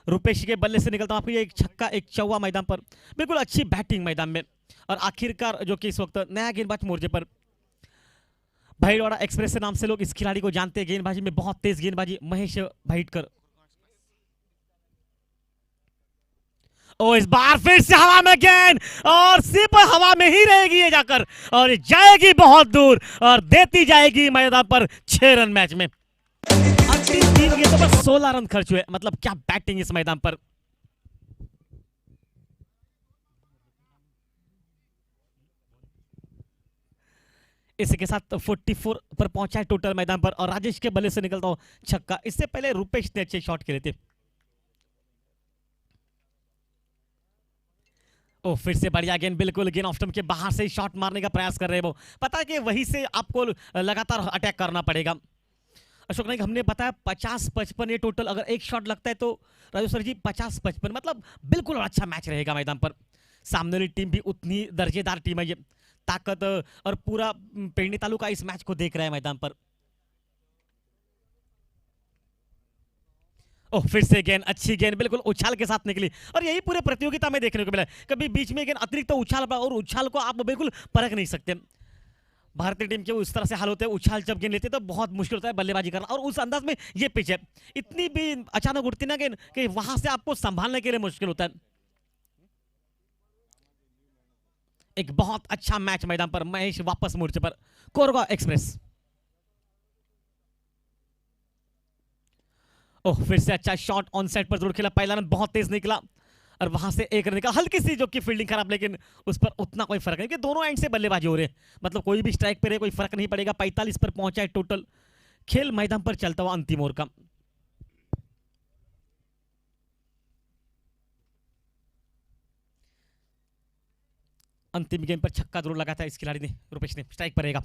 रुपेश के बल्ले से निकलता हूं आपको, ये एक छक्का एक चौवा मैदान पर, बिल्कुल अच्छी बैटिंग मैदान में। और आखिरकार जो कि इस वक्त नया गेंदबाज मोर्चे पर, भाईवाड़ा एक्सप्रेस से नाम से लोग इस खिलाड़ी को जानते हैं, गेंदबाजी में बहुत तेज गेंदबाजी, महेश भाईटकर। ओ इस बार फिर से हवा में गेंद, और सिर्फ हवा में ही रहेगी ये जाकर, और जाएगी बहुत दूर, और देती जाएगी मैदान पर 6 रन मैच में। अंतिम 3 गेंदों पर 16 रन खर्च हुए, मतलब क्या बैटिंग इस मैदान पर। इसी के साथ 44 पर पहुंचा है टोटल मैदान पर, और राजेश के बल्ले से निकलता हूं छक्का। इससे पहले रुपेश ने अच्छे शॉट खेले थे। ओ फिर से बढ़िया गेंद, बिल्कुल गेंद ऑफ स्टंप के बाहर से शॉट मारने का प्रयास कर रहे हैं वो, पता है कि वहीं से आपको लगातार अटैक करना पड़ेगा। अशोक नाइक, हमने बताया 50-55 ये टोटल, अगर एक शॉट लगता है तो राजू सर जी 50-55, मतलब बिल्कुल अच्छा मैच रहेगा मैदान पर। सामने वाली टीम भी उतनी दर्जेदार टीम है ये, ताकत, और पूरा पेडणे तालुका इस मैच को देख रहा है मैदान पर। ओह फिर से गेंद, अच्छी गेंद, बिल्कुल उछाल के साथ निकली, और यही पूरे प्रतियोगिता में देखने को मिला है। कभी बीच में गेंद अतिरिक्त उछाल, और उछाल को आप बिल्कुल परख नहीं सकते। भारतीय टीम के उस तरह से हाल होते हैं, उछाल जब गेंद लेते हैं तो बहुत मुश्किल होता है बल्लेबाजी करना, और उस अंदाज में ये पिच है, इतनी भी अचानक उठती ना गेंद कि वहां से आपको संभालने के लिए मुश्किल होता है। एक बहुत अच्छा मैच मैदान पर, महेश वापस मोर्चे पर, कोरबा एक्सप्रेस। ओह फिर से अच्छा शॉट ऑन साइड पर जरूर खेला, पहला रन बहुत तेज निकला, और वहां से एक रन निकला, हल्की सी जो कि फील्डिंग खराब, लेकिन उस पर उतना कोई फर्क नहीं, कि दोनों एंड से बल्लेबाजी हो रहे हैं, मतलब कोई भी स्ट्राइक पे रहे कोई फर्क नहीं पड़ेगा। 45 पर पहुंचा है टोटल खेल मैदान पर चलता हुआ अंतिम ओवर का। अंतिम गेंद पर छक्का जरूर लगा था इस खिलाड़ी ने, रुपेश ने, स्ट्राइक पर रहेगा।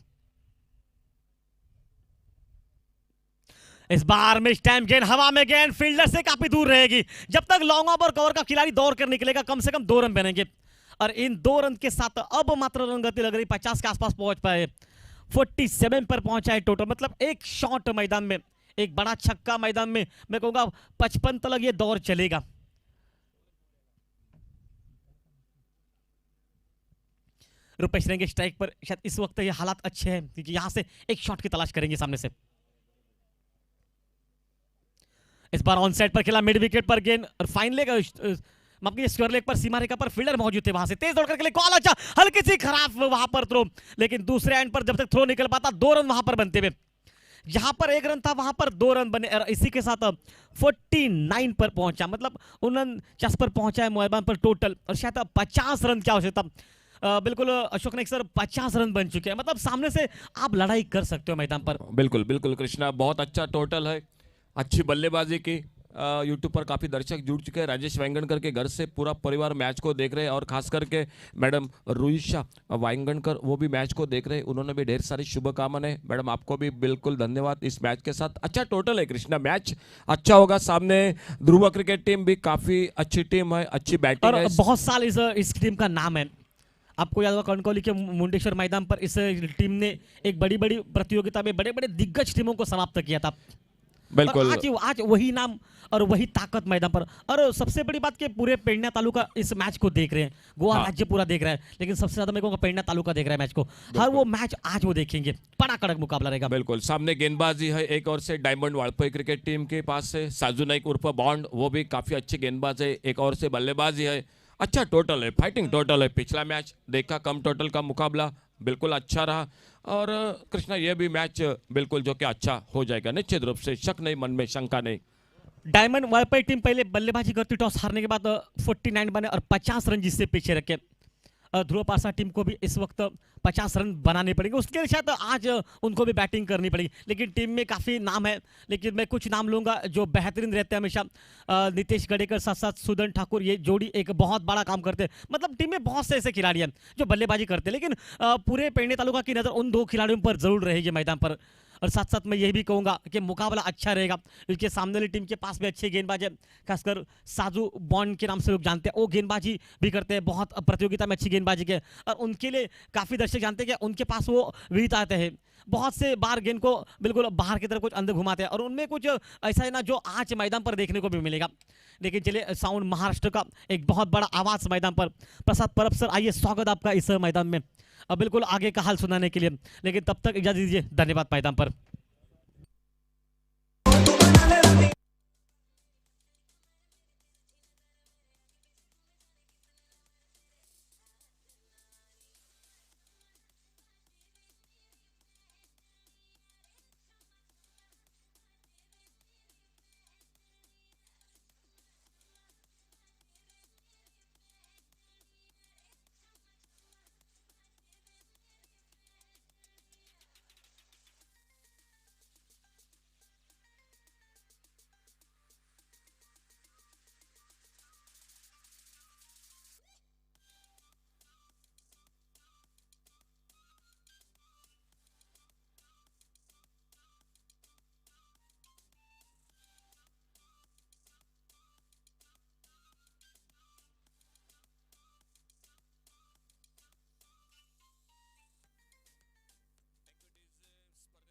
इस बार में स्टैम्प गेंद, हवा में गेंद, फील्डर से काफी दूर रहेगी। जब तक लॉन्ग ऑफ और कवर का खिलाड़ी दौड़ कर निकलेगा, कम से कम 2 रन बनेंगे, और इन 2 रन के साथ अब मात्र रन गति लग रही 50 के आसपास पहुंच पाए। 47 पर पहुंचा है टोटल, मतलब एक शॉट मैदान में, एक बड़ा छक्का मैदान में, मैं कहूंगा 55 तक ये दौर चलेगा। रुपेश रहेंगे स्ट्राइक पर, शायद इस वक्त ये हालात अच्छे हैं क्योंकि यहां से एक शॉट की तलाश करेंगे सामने से। इस बार ऑन साइड पर खेला, मिड विकेट पर गेंद और फाइन लेग अपनी स्क्वायर लेग पर सीमा रेखा पर फील्डर मौजूद थे, वहां से तेज दौड़ करके लिए कॉल, अच्छा हल्की सी खराब वहां पर थ्रो, लेकिन दूसरे एंड पर जब तक थ्रो निकल पाता 2 रन वहां पर बनते हुए, जहां पर 1 रन था वहां पर 2 रन बने और इसी के साथ 49 पर पहुंचा, मतलब 49 पर पहुंचा है मैदान पर टोटल, और शायद 50 रन की आवश्यकता। बिल्कुल अशोक नाइक सर 50 रन बन चुके हैं, मतलब सामने से आप लड़ाई कर सकते हो मैदान पर। बिल्कुल बिल्कुल कृष्णा, बहुत अच्छा टोटल है, अच्छी बल्लेबाजी की। यूट्यूब पर काफ़ी दर्शक जुड़ चुके हैं। राजेश वांगणकर के घर से पूरा परिवार मैच को देख रहे हैं, और खास करके मैडम रुईशा वांगणकर वो भी मैच को देख रहे हैं, उन्होंने भी ढेर सारी शुभकामनाएं। मैडम आपको भी बिल्कुल धन्यवाद इस मैच के साथ। अच्छा टोटल है कृष्णा, मैच अच्छा होगा। सामने ध्रुव क्रिकेट टीम भी काफ़ी अच्छी टीम है, अच्छी बैटिंग और है। बहुत साल इस टीम का नाम है, आपको याद होगा कणकौली के मुंडेश्वर मैदान पर इस टीम ने एक बड़ी बड़ी प्रतियोगिता में बड़े बड़े दिग्गज टीमों को समाप्त किया था। बिल्कुल और आज वही नाम और वही ताकत मैदान पर। और सबसे बड़ी बात कि पूरे पेडण्या तालुका इस मैच को देख रहे हैं, गोवा राज्य पूरा देख रहा है, लेकिन सबसे ज्यादा मैं कहूँगा पेडण्या तालुका देख रहा है मैच को। हर वो मैच आज वो देखेंगे, बड़ा कड़क मुकाबला रहेगा। बिल्कुल सामने गेंदबाजी है एक और से डायमंड वालपई क्रिकेट टीम के पास से साजू नाइक उर्फ बॉन्ड, वो भी काफी अच्छे गेंदबाज है। एक और से बल्लेबाजी है, अच्छा टोटल है, फाइटिंग टोटल है। पिछला मैच देखा, कम टोटल का मुकाबला बिल्कुल अच्छा रहा, और कृष्णा ये भी मैच बिल्कुल जो कि अच्छा हो जाएगा निश्चित रूप से, शक नहीं, मन में शंका नहीं। डायमंड वालपई टीम पहले बल्लेबाजी करती, टॉस हारने के बाद 49 बने और 50 रन जिससे पीछे रखे। ध्रुव पासा टीम को भी इस वक्त 50 रन बनाने पड़ेंगे, उसके लिए शायद आज उनको भी बैटिंग करनी पड़ेगी, लेकिन टीम में काफ़ी नाम है। लेकिन मैं कुछ नाम लूंगा जो बेहतरीन रहते हैं हमेशा। नितेश गडेकर साथ साथ सुदन ठाकुर, ये जोड़ी एक बहुत बड़ा काम करते हैं। मतलब टीम में बहुत से ऐसे खिलाड़ी हैं जो बल्लेबाजी करते हैं, लेकिन पूरे पेडण्या तालुका की नज़र उन 2 खिलाड़ियों पर जरूर रहेगी मैदान पर। और साथ साथ मैं यही भी कहूंगा कि मुकाबला अच्छा रहेगा, क्योंकि सामने वाली टीम के पास भी अच्छे गेंदबाज है, खासकर साजू बॉन्ड के नाम से लोग जानते हैं, वो गेंदबाजी भी करते हैं, बहुत प्रतियोगिता में अच्छी गेंदबाजी के, और उनके लिए काफ़ी दर्शक जानते हैं कि उनके पास वो विदित आते हैं, बहुत से बार गेंद को बिल्कुल बाहर की तरफ कुछ अंदर घुमाते हैं, और उनमें कुछ ऐसा है ना जो आज मैदान पर देखने को भी मिलेगा। लेकिन चलिए, साउंड महाराष्ट्र का एक बहुत बड़ा आवाज़ मैदान पर, प्रसाद परब सर आइए, स्वागत आपका इस मैदान में, अब बिल्कुल आगे का हाल सुनाने के लिए। लेकिन तब तक इजाजत दीजिए, धन्यवाद मैदान पर।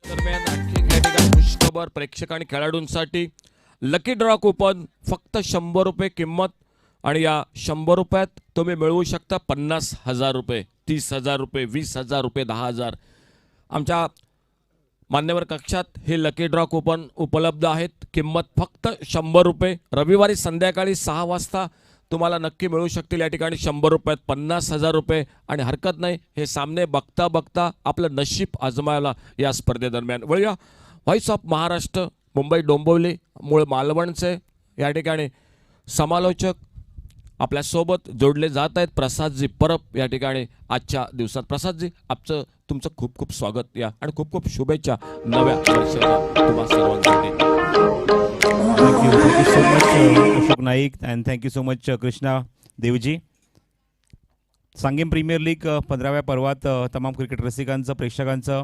दरम्यान आणखी या ठिकाणी खुशखबर प्रेक्षक आणि खेळाडूंसाठी, लकी ड्रॉ कुपन फक्त 100 रुपये किंमत, आणि या 100 रुपयात तुम्ही मिळवू शकता 50,000 रुपये, 30,000 रुपये, 20,000 रुपये, 10,000। आमच्या मान्यवर कक्षात हे लकी ड्रॉ कुपन उपलब्ध आहेत, किंमत फक्त 100 रुपये। रविवारी संध्याकाळी 6 वाजता तुम्हाला नक्की मिळू शकतील या ठिकाणी 100 रुपयात 50,000 रुपये, आणि हरकत नाही हे सामने बघता बघता आपलं नशीब आजमायला या स्पर्धेदरम्यान। वळूया व्हॉइस ऑफ महाराष्ट्र मुंबई डोंबिवली मूळ मालवणचे या ठिकाणी समालोचक आपल्यासोबत जोडले जात आहेत, प्रसादजी परब या ठिकाणी आजच्या दिवसात। प्रसादजी, तुमचं खूप खूप स्वागत या, आणि खूप खूप शुभेच्छा नव्या वर्षाला तुम्हा सर्वांसाठी। Thank you so much Ashok Naik, and thank you so much Krishna Devji. Sanguem premier league 15व्या पर्वात तमाम क्रिकेट रसिकांचं, प्रेक्षकांचं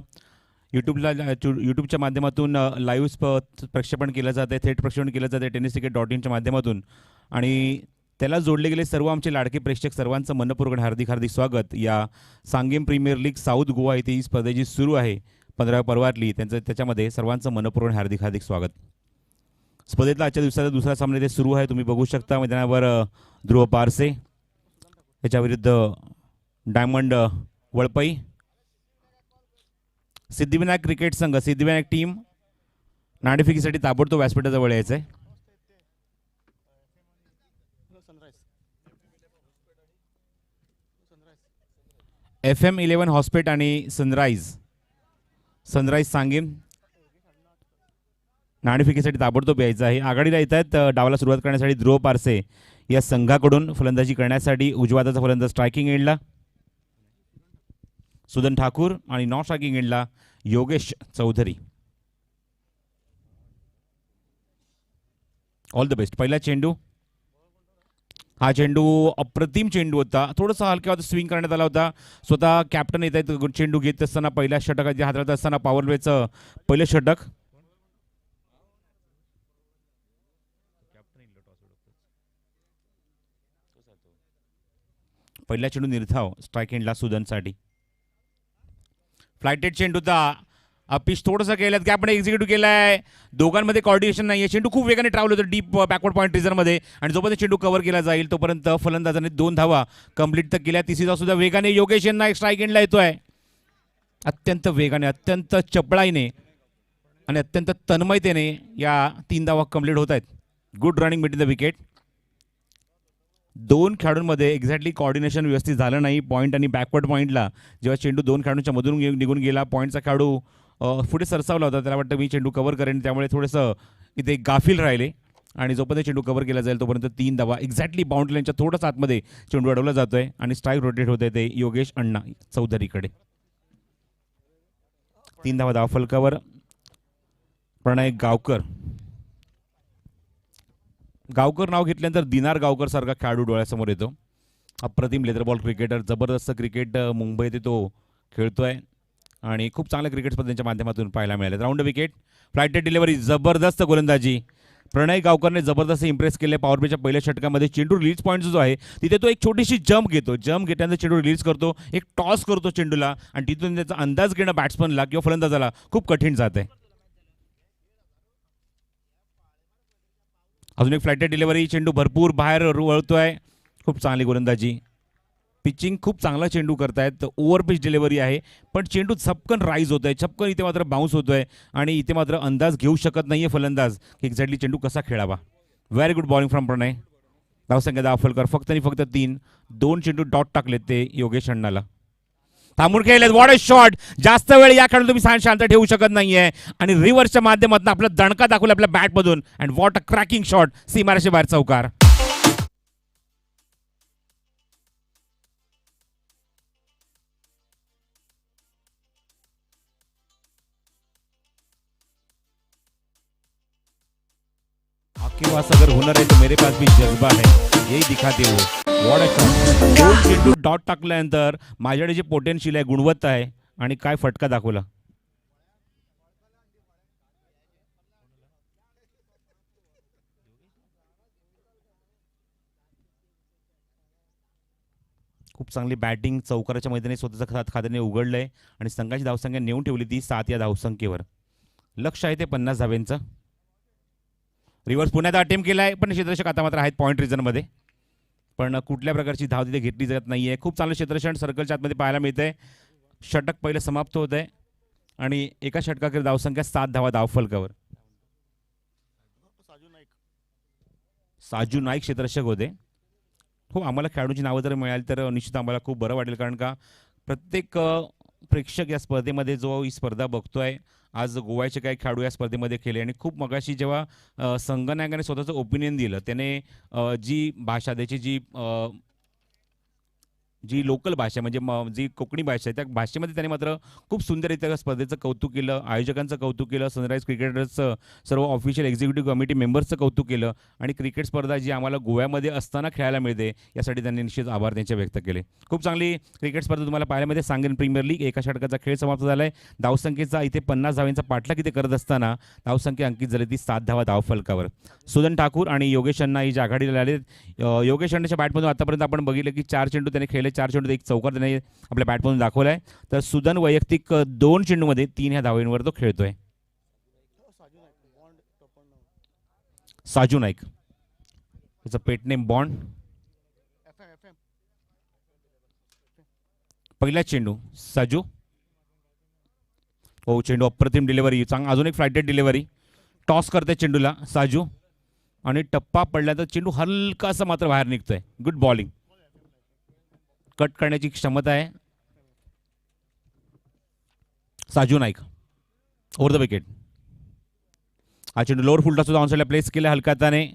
यूट्यूबच्या माध्यमातून लाईव्ह प्रक्षेपण केलं जाते, थेट प्रक्षेपण केलं जाते tennisticket.in च्या माध्यमातून, आणि त्याला जोडले गेले सर्व आमचे लाडके प्रेक्षक सर्वांचं मनपूर्वक हार्दिक हार्दिक स्वागत। या Sanguem premier league south Goa येथे ही स्पर्धा जी सुरू आहे 15व्या पर्वातली, त्याच्यामध्ये सर्वांचं मनपूर्वक हार्दिक हार्दिक स्वागत। स्पर्धेतला आजच्या दिवसाचा दुसरा सामना ते सुरू आहे, तुम्ही बघू शकता मैदानावर ध्रुव पारसे याच्या विरुद्ध डायमंड वळपई। सिद्धिविनायक क्रिकेट संघ, सिद्धिविनायक टीम नाणेफेकीसाठी ताबडतोब व्यासपीठाजवळ यायचं आहे। FM11 हॉस्पेट आणि सनराईज सांगेन नाणेफेकीसाठी ताबडतोब यायचं आहे. आघाडीला येत आहेत डावाला सुरुवात करण्यासाठी ध्रुव पारसे या संघाकडून फलंदाजी करण्यासाठी उजव्या हाताचा फलंदाज स्ट्रायकिंग एंडला सुदन ठाकूर आणि नॉन स्ट्रायकिंग एंडला Yogesh Chaudhary. All the best. पहिला चेंडू, हा चेंडू अप्रतिम चेंडू होता. थोडासा हलक्या होता, स्विंग करण्यात आला होता. स्वतः कॅप्टन येत आहेत चेंडू घेत असताना पहिल्या षटकाच्या हाताळत असताना पॉवर प्लेचं पहिलं षटक. पहिला चेंडू निर्धाव स्ट्राईक एंडला सुदनसाठी. फ्लायटेड चेंडूचा पिच थोडंसं केलं, कॅप्टन एक्झिक्युटिव्ह केलाय. दोघांमध्ये कॉर्डिनेशन नाही आहे. चेंडू खूप वेगाने ट्रॅव्हल होतो डीप बॅकवर्ड पॉईंट रिझनमध्ये आणि जोपर्यंत चेंडू कव्हर केला जाईल तोपर्यंत फलंदाजाने 2 धावा कंप्लीट तर केल्या. तिसरी धाव सुद्धा वेगाने योगेश यांना एक स्ट्राईक एंडला येतोय. अत्यंत वेगाने, अत्यंत चपळाईने आणि अत्यंत तन्मयतेने या 3 धावा कंप्लीट होत आहेत. Good running between the wicket. 2 खेळाडूंमध्ये एक्झॅक्टली कॉर्डिनेशन व्यवस्थित झालं नाही. पॉईंट आणि बॅकवर्ड पॉईंटला जेव्हा चेंडू 2 खेळाडूंच्या मधून निघून गेला, पॉईंटचा खेळाडू पुढे सरसावला होता. त्याला वाटतं मी चेंडू कव्हर करेन, त्यामुळे थोडंसं इथे गाफील राहिले आणि जोपर्यंत चेंडू कव्हर केला जाईल तोपर्यंत 3 धावा एक्झॅक्टली बाउंड्री लाईनच्या थोडंसं आतमध्ये चेंडू अडवला जातोय आणि स्ट्राईक रोटेट होते ते योगेश अण्णा चौधरीकडे. 3 धावा धावफलकावर. प्रणय गावकर नाव घेतल्यानंतर दिनार गावकर सारखा खेळाडू डोळ्यासमोर येतो. अप्रतिम लेदर बॉल क्रिकेटर, जबरदस्त क्रिकेट मुंबईत तो खेळतोय आणि खूप चांगल्या क्रिकेट स्पर्धेच्या माध्यमातून पाहायला मिळाले. राऊंड विकेट, फ्लायटेड डिलिव्हरी, जबरदस्त गोलंदाजी. प्रणय गावकरने जबरदस्त इम्प्रेस केले. पॉवर प्लेच्या पहिल्या षटकामध्ये चेंडू रिलीज पॉईंट जो आहे तिथे तो एक छोटीशी जंप घेतो. जंप घेतल्यानंतर चेंडू रिलीज करतो, एक टॉस करतो चेंडूला आणि तिथून त्याचा अंदाज घेणं बॅट्समनला किंवा फलंदाजाला खूप कठीण जात आहे. अजून एक फ्लायटेड डिलिव्हरी, चेंडू भरपूर बाहेर वळतोय. खूप चांगली गोलंदाजी. पिचिंग खूप चांगला चेंडू करतायत. ओव्हर पिच डिलिव्हरी आहे पण चेंडू छपकन राईज होत आहे, छपकन इथे मात्र बाउन्स होतोय आणि इथे मात्र अंदाज घेऊ शकत नाहीये फलंदाज की एक्झॅक्टली चेंडू कसा खेळावा. Very good bowling from Pranay. धावसंख्या दाफलकर फक्त आणि फक्त 3. 2 चेंडू डॉट टाकलेत ते योगेश अण्णाला. थांबून खेळलेत. What a shot. जास्त वेळ या खेळून तुम्ही शांत ठेवू शकत नाहीये आणि रिव्हर्सच्या माध्यमातून आपला दणका दाखवला आपल्या बॅटमधून and what a cracking shot. सीमारेषे बाहेर चौकार. आपके पास अगर हुनर है तो मेरे पास भी जज्बा है, यही दिखाते हुए वॉट अ शॉट. 2 चेंडू डॉट टाकल्यानंतर माझ्याकडे जे पोटेन्शियल आहे, गुणवत्ता आहे आणि काय फटका दाखवला. खूप चांगली बॅटिंग चौकाराच्या मैदानी स्वतःच्या खात्याने उघडलंय आणि संघाची धावसंख्या नेऊन ठेवली ती 7 या धावसंख्येवर. लक्ष आहे ते 50 धावेंचं. रिव्हर्स पुण्यात अटेम्प्ट केलाय पण क्षेत्ररक्षक आता मात्र आहेत पॉईंट रिझनमध्ये, पण कुठल्या प्रकारची धाव तिथे घेतली जात नाहीये. खूप चांगलं क्षेत्ररक्षण सर्कलच्या आतमध्ये पाहायला मिळतंय. षटक पहिलं समाप्त होत आहे आणि एका षटकाकडे धावसंख्या 7 धावा धावफलकावर. साजू नाईक क्षेत्ररक्षक होते. हो, आम्हाला खेळाडूंची नावं जर मिळाली तर निश्चित आम्हाला खूप बरं वाटेल, कारण का प्रत्येक प्रेक्षक या स्पर्धेमध्ये जो ही स्पर्धा बघतोय, आज गोव्याचे काही खेळाडू या स्पर्धेमध्ये खेळले आणि खूप मगाशी जेव्हा संघनायकाने स्वतःचं ओपिनियन दिलं त्याने जी भाषा त्याची जी लोकल भाषा म्हणजे जी कोकणी भाषा आहे त्या भाषेमध्ये त्याने मात्र खूप सुंदररित्या स्पर्धेचं कौतुक केलं, आयोजकांचं कौतुक केलं, सनराईज क्रिकेटर्सचं सर्व ऑफिशियल एक्झिक्युटिव्ह कमिटी मेंबर्सचं कौतुक केलं आणि क्रिकेट स्पर्धा जी आम्हाला गोव्यामध्ये असताना खेळायला मिळते यासाठी त्यांनी निश्चित आभार त्यांचे व्यक्त केले. खूप चांगली क्रिकेट स्पर्धा तुम्हाला पाहायला मिळते. सांगेन प्रीमियर लीग एका षटकाचा खेळ समाप्त झाला आहे. धावसंख्येचा इथे 50 धावांचा पाठलाग इथे करत असताना धावसंख्या अंकित झाली ती 7 धावा धावफलकावर. सुदन ठाकूर आणि योगेश अण्णा ही जी आघाडीला आले. योगेश अण्णाच्या बॅटमधून आतापर्यंत आपण बघितलं की 4 चेंडू त्याने खेळले, 4 चेंडू एक चौकार त्याने आपल्या बॅटमधून दाखवला आहे. तर सुदन वैयक्तिक 2 चेंडूमध्ये 3 ह्या धावांवर तो खेळतोय. साजू नाईक, त्याचं पेट नेम बॉन्ड. पहिला चेंडू साजू. हो, चेंडू अप्रतिम डिलिव्हरी, अजून एक फ्लायटेड डिलिव्हरी. टॉस करते चेंडूला साजू आणि टप्पा पडला तर चेंडू हलकासा मात्र बाहेर निघतोय. Good bowling. कट करण्याची क्षमता आहे साजू नाईक ओव्हर द विकेट. हा चेंडू लोअर फुलटा सुद्धा ऑनसाईडला प्लेस केला हलक्या हाताने.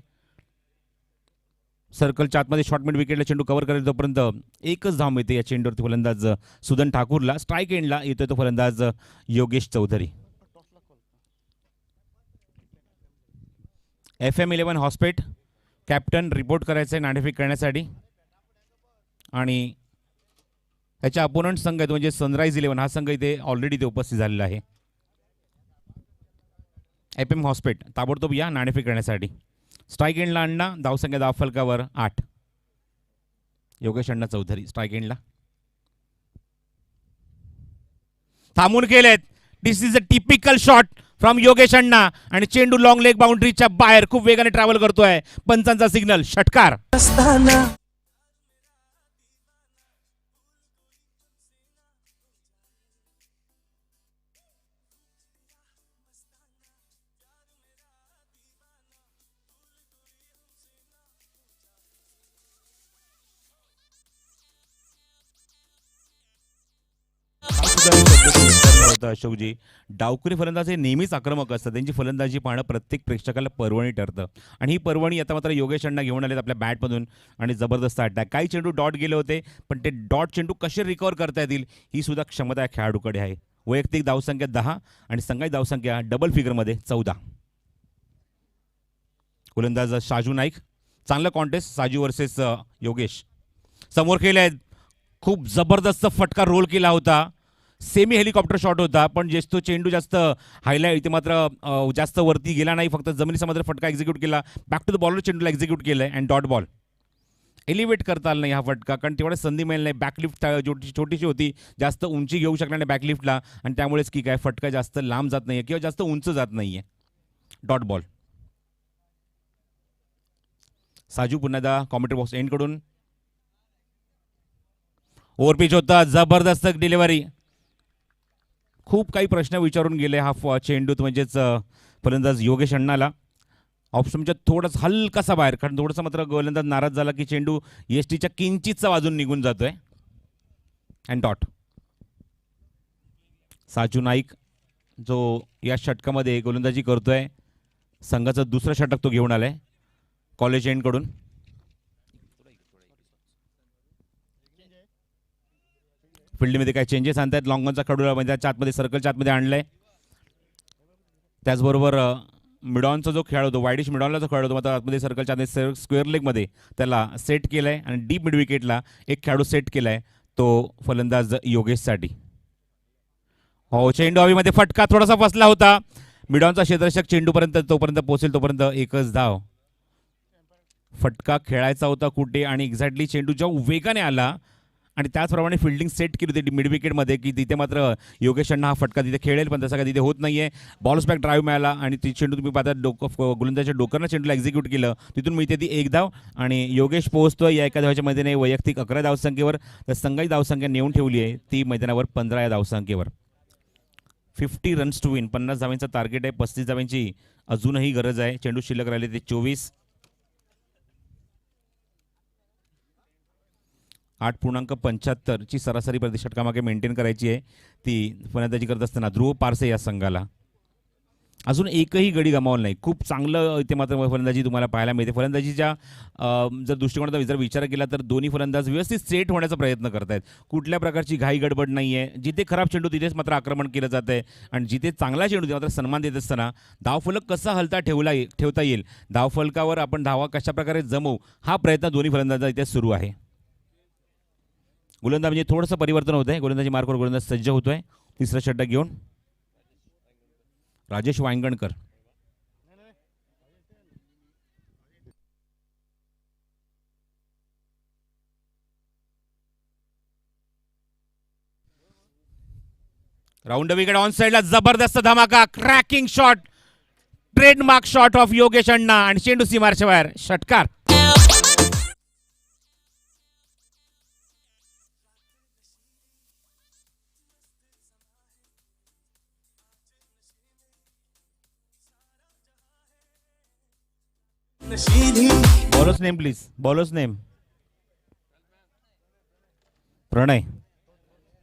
सर्कलच्या आतमध्ये शॉर्ट मिड विकेटला चेंडू कव्हर करेल तोपर्यंत एकच धाव मिळते या चेंडूवरती फलंदाज सुदन ठाकूरला. स्ट्राईक एंडला येतोय तो फलंदाज Yogesh Chaudhary. FM11 Hospet captain report करायचं आहे नाणेफेक करण्यासाठी. आणि याच्या अपोनंट संघ आहेत म्हणजे सनराईज 11 हा संघ इथे ऑलरेडी ते उपस्थित झालेला आहे. FM हॉस्पेट ताबडतोब या नाणेफेक करण्यासाठी. स्ट्राईक एंडला अण्णा धावसंख्या धावफलकावर 8. योगेश अण्णा चौधरी स्ट्राईक एंडला थांबून केलेत. This is a typical shot from Yogesh Anna आणि चेंडू लॉंग लेग बाउंड्रीच्या बाहेर खूप वेगाने ट्रॅव्हल करतोय. पंचांचा सिग्नल षटकार. अशोकजी डावखुरी फलंदाज हे नेहमीच आक्रमक असतात. त्यांची फलंदाजी पाहणं प्रत्येक प्रेक्षकाला पर्वणी ठरतं आणि ही पर्वणी आता मात्र योगेश अण्णा घेऊन आलेत आपल्या बॅटमधून आणि जबरदस्त अटॅक. काही चेंडू डॉट गेले होते पण ते डॉट चेंडू कसे रिकवर करता येतील ही सुद्धा क्षमता या खेळाडूकडे आहे. वैयक्तिक धावसंख्या 10 आणि संघाची धावसंख्या डबल फिगरमध्ये 14. गोलंदाज साजू नाईक. चांगलं कॉन्टेस्ट साजू वर्सेस योगेश. समोर केले आहेत. खूप जबरदस्त फटका रोल केला होता. सेमी हेलिकॉप्टर शॉट होता पण जे तो चेंडू जास्त हायलाईट इथे मात्र जास्त वरती गेला नाही. फक्त जमिनीचा मात्र फटका एक्झिक्यूट केला. बॅक टू द बॉलर चेंडूला एक्झिक्यूट केलं अँड डॉट बॉल. एलिव्हेट करता आलं नाही हा फटका कारण तेवढ्या संधी मिळेल नाही. बॅकलिफ्ट छोटीशी होती. जास्त उंची घेऊ शकणार नाही बॅकलिफ्टला आणि त्यामुळेच की काय फटका जास्त लांब जात नाही किंवा जास्त उंच जात नाही आहे. Dot ball. साजू पुन्हा एकदा कॉमेंट्री बॉक्स एंडकडून. ओव्हरपिच होता. जबरदस्त डिलिव्हरी. खूप काही प्रश्न विचारून गेले हा चेंडूत म्हणजेच फलंदाज योगेश अण्णाला. ऑप्शनच्या थोडंच हलकासा बाहेर कारण थोडंसं मात्र गोलंदाज नाराज झाला की चेंडू एसटीच्या किंचितचा बाजून निघून जातोय. And dot. साजू नाईक जो या षटकामध्ये गोलंदाजी करतोय. संघाचं दुसरं षटक तो घेऊन आलाय कॉलेज एंडकडून. फील्डमध्ये काही चेंजेस आणतायत. लॉंगॉनचा खडूला म्हणजे आतमध्ये सर्कलच्या आतमध्ये आणलाय. त्याचबरोबर मिडॉनचा जो खेळ होतो वाईडिश मिडॉनला जो खेळ होतो मात्र आतमध्ये सर्कलच्या आतमध्ये स्क्वेअर लेगमध्ये त्याला सेट केलाय आणि डीप मिड विकेटला एक खेळाडू सेट केलाय तो फलंदाज योगेशसाठी. हो चेंडू हवेमध्ये फटका थोडासा फसला होता. मिडॉनचा क्षेत्ररक्षक चेंडूपर्यंत तोपर्यंत पोहोचेल तोपर्यंत एकच धाव. फटका खेळायचा होता कुठे आणि एक्झॅक्टली चेंडू जेव्हा वेगाने आला आणि त्याचप्रमाणे फिल्डिंग सेट केली होती मिड विकेटमध्ये की तिथे मात्र योगेश अण्णा हा फटका तिथे खेळेल पण तसा काय तिथे होत नाही आहे. बॉल्स बॅक ड्राईव्ह मिळाला आणि ती चेंडू तुम्ही पाहता गोलंदाजाच्या डोकरनं चेंडूला एक्झिक्यूट केलं. तिथून मिळते ती एक धाव आणि योगेश पोहोचतोय या एका धावाच्या मैदानाने वैयक्तिक 11 धावसंख्येवर. तर संघाची धावसंख्या नेऊन ठेवली आहे ती मैदानावर 15 या धावसंख्येवर. 50 रन्स टू विन. 50 धावांचं टार्गेट आहे. 35 धावांची अजूनही गरज आहे. चेंडू शिल्लक राहिले ते 24. 8.75 ची सरासरी प्रति षटकामागे मेंटेन करायची आहे ती फलंदाजी करत असताना ध्रुव पारसे या संघाला. अजून एकही गडी गमावला नाही. खूप चांगलं इथे मात्र फलंदाजी तुम्हाला पाहायला मिळते. फलंदाजीच्या जर दृष्टिकोनाचा जर विचार केला तर दोन्ही फलंदाज व्यवस्थित सेट होण्याचा प्रयत्न करत आहेत. कुठल्या प्रकारची घाई गडबड नाही आहे. जिथे खराब चेंडू तिथेच मात्र आक्रमण केलं जातं आहे आणि जिथे चांगला चेंडू मात्र सन्मान देत असताना धावफलक कसा हलता ठेवता येईल धावफलकावर आपण धावा कशाप्रकारे जमवू हा प्रयत्न दोन्ही फलंदाजा इथे सुरू आहे. गोलंदाज म्हणजे थोडंसं परिवर्तन होत आहे. गोलंदाजी मार्कवर गोलंदाज सज्ज होतोय तिसरा षटक घेऊन. Rajesh Wangankar. Round wicket on साइडला जबरदस्त धमाका. Cracking shot. Trademark shot of Yogesh Anna आणि चेंडू सीमारच्या बाहेर. षटकार. Bowlers name please. Bowlers name. Pranay.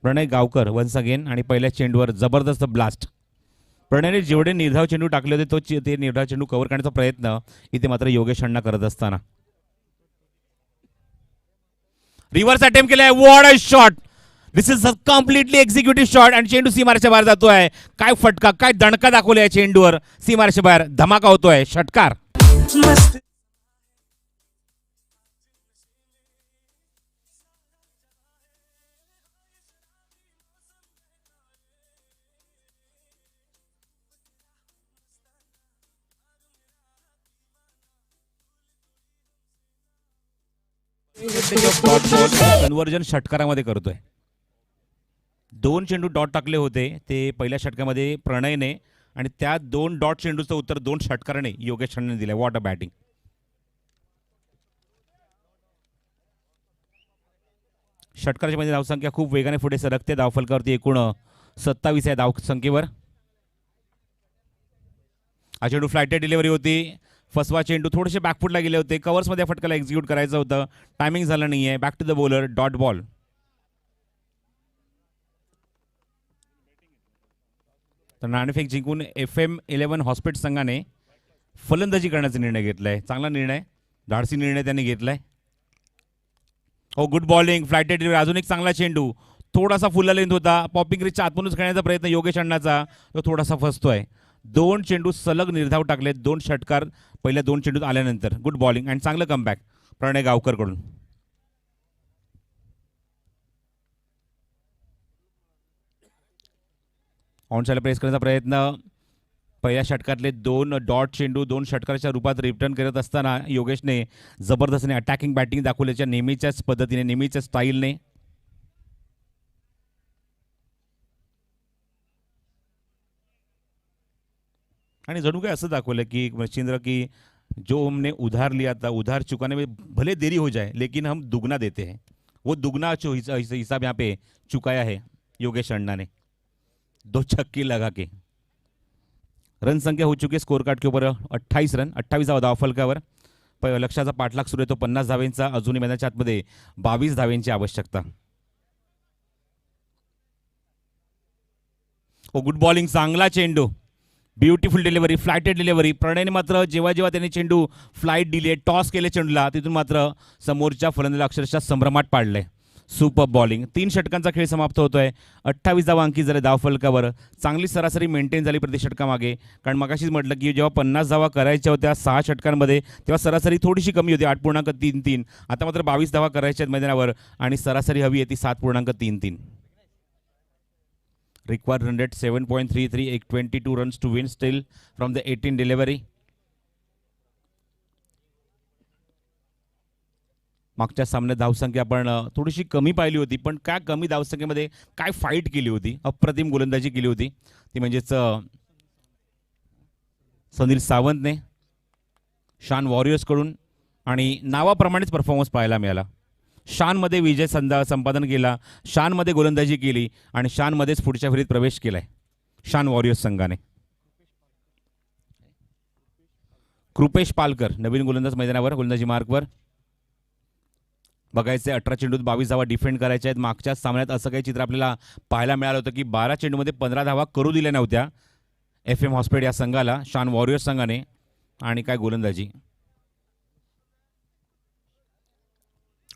Pranay Gaonkar once again आणि पहिल्या चेंडूवर जबरदस्त ब्लास्ट. प्रणयने जेवढे निर्धाव चेंडू टाकले होते ते निर्धाव चेंडू कव्हर करण्याचा प्रयत्न इथे मात्र योगेश अण्णा करत असताना रिव्हर्स अटेम्प्ट केलाय. What a shot. This is a completely executive shot आणि चेंडू सीमारेच्या बाहेर जातोय. काय फटका, काय दणका दाखवलाय चेंडूवर. सीमारेच्या बाहेर धमाका होतोय. षटकार. कन्व्हर्जन षटकारामध्ये करतोय. 2 चेंडू डॉट टाकले होते ते पहिल्या षटकामध्ये प्रणयने आणि त्या 2 डॉट चेंडूचं उत्तर 2 षटकाराने योगेश अण्णाने दिलंय. What a batting. षटकाराच्या मध्ये धावसंख्या खूप वेगाने पुढे सरकते. धावफलकावरती एकूण 27 आहे धावसंख्येवर. हा चेंडू फ्लायटेड डिलिव्हरी होती. फसवा चेंडू थोडेसे बॅकफुटला गेले होते. कव्हर्समध्ये फटकाला एक्झिक्यूट करायचं होतं. टायमिंग झालं नाहीये. Back to the bowler. Dot ball. तर नाणेफेक जिंकून FM11 हॉस्पिटल संघाने फलंदाजी करण्याचा निर्णय घेतलाय. चांगला निर्णय, धाडसी निर्णय त्यांनी घेतलाय. हो, गुड बॉलिंग. Flighted delivery. अजून एक चांगला चेंडू. थोडासा फुल लेंथ होता. पॉपिंग रिचच्या आतमधूनच खेळण्याचा प्रयत्न योगेश अण्णाचा, तो थोडासा फसतोय. 2 चेंडू सलग निर्धाव टाकले. 2 षटकार पहिल्या 2 चेंडूत आल्यानंतर. गुड बॉलिंग आणि चांगलं कमबॅक प्रणय गावकर कडून. ऑन साईडला प्रेस करण्याचा प्रयत्न. पहिल्या षटकातले 2 डॉट चेंडू 2 षटकाराच्या रूपात रिटर्न करत असताना योगेशने जबरदस्तने अटॅकिंग बॅटिंग दाखवल्याच्या नेहमीच्याच पद्धतीने, नेहमीच्या स्टाईलने. आणि जणू काय असं दाखवलं की मच्छिंद्र की जो हमने उधार लिया था, उधार चुकाने में भले देरी हो जाए लेकिन हम दुगना देते हैं. वो दुगना जो हिसाब यहाँ पे चुकाया है योगेश अण्णा ने. 2 छक्के लगा के. रन संख्या हो चुकी है स्कोर कार्ड के ऊपर 28 रन. 28 धावफलकावर. लक्षाचा पाठलाग सुरू आहे तो 50 धावेंचा. अजूनही मैदानाच्या आतमध्ये 22 धावेंची आवश्यकता. Oh, good bowling. चांगला चेंडू. Beautiful delivery. Flighted delivery. प्रणयने मात्र जेव्हा जेव्हा त्यांनी चेंडू फ्लाईट दिली, टॉस केले चेंडूला, तिथून मात्र समोरच्या फलंदाजाला अक्षरशः संभ्रमात पाडलंय. Super bowling. 3 षटकांचा खेळ समाप्त होतोय. 28 धावा अंकित झाले धावफलकावर. चांगली सरासरी मेंटेन झाली प्रति षटकामागे. कारण मगाशीच म्हटलं की जेव्हा 50 धावा करायच्या होत्या 6 षटकांमध्ये तेव्हा सरासरी थोडीशी कमी होती 8.33. आता मात्र 22 धावा करायच्या आहेत मैदानावर आणि सरासरी हवी आहे ती 7.33. Required run rate 7.33, 22 runs to win still from the 18 delivery. मागच्या सामन्यात धावसंख्या आपण थोडीशी कमी पाहिली होती, पण काय कमी धावसंख्येमध्ये काय फाईट केली होती, अप्रतिम गोलंदाजी केली होती ती म्हणजेच सुनील सावंतने शान वॉरियर्सकडून. आणि नावाप्रमाणेच परफॉर्मन्स पाहायला मिळाला. शानमध्ये विजय संपादन केला, शानमध्ये गोलंदाजी केली आणि शानमध्येच पुढच्या फेरीत प्रवेश केलाय शान वॉरियर्स संघाने. कृपेश पालकर नवीन गोलंदाज मैदानावर गोलंदाजी मार्कवर. बघायचे 18 चेंडूत 22 धावा डिफेंड करायच्या आहेत. मागच्या सामन्यात असं काही चित्र आपल्याला पाहायला मिळालं होतं की 12 चेंडूमध्ये 15 धावा करू दिल्या नव्हत्या FM हॉस्पिटल या संघाला, शान वॉरियर्स संघाने. आणि काय गोलंदाजी.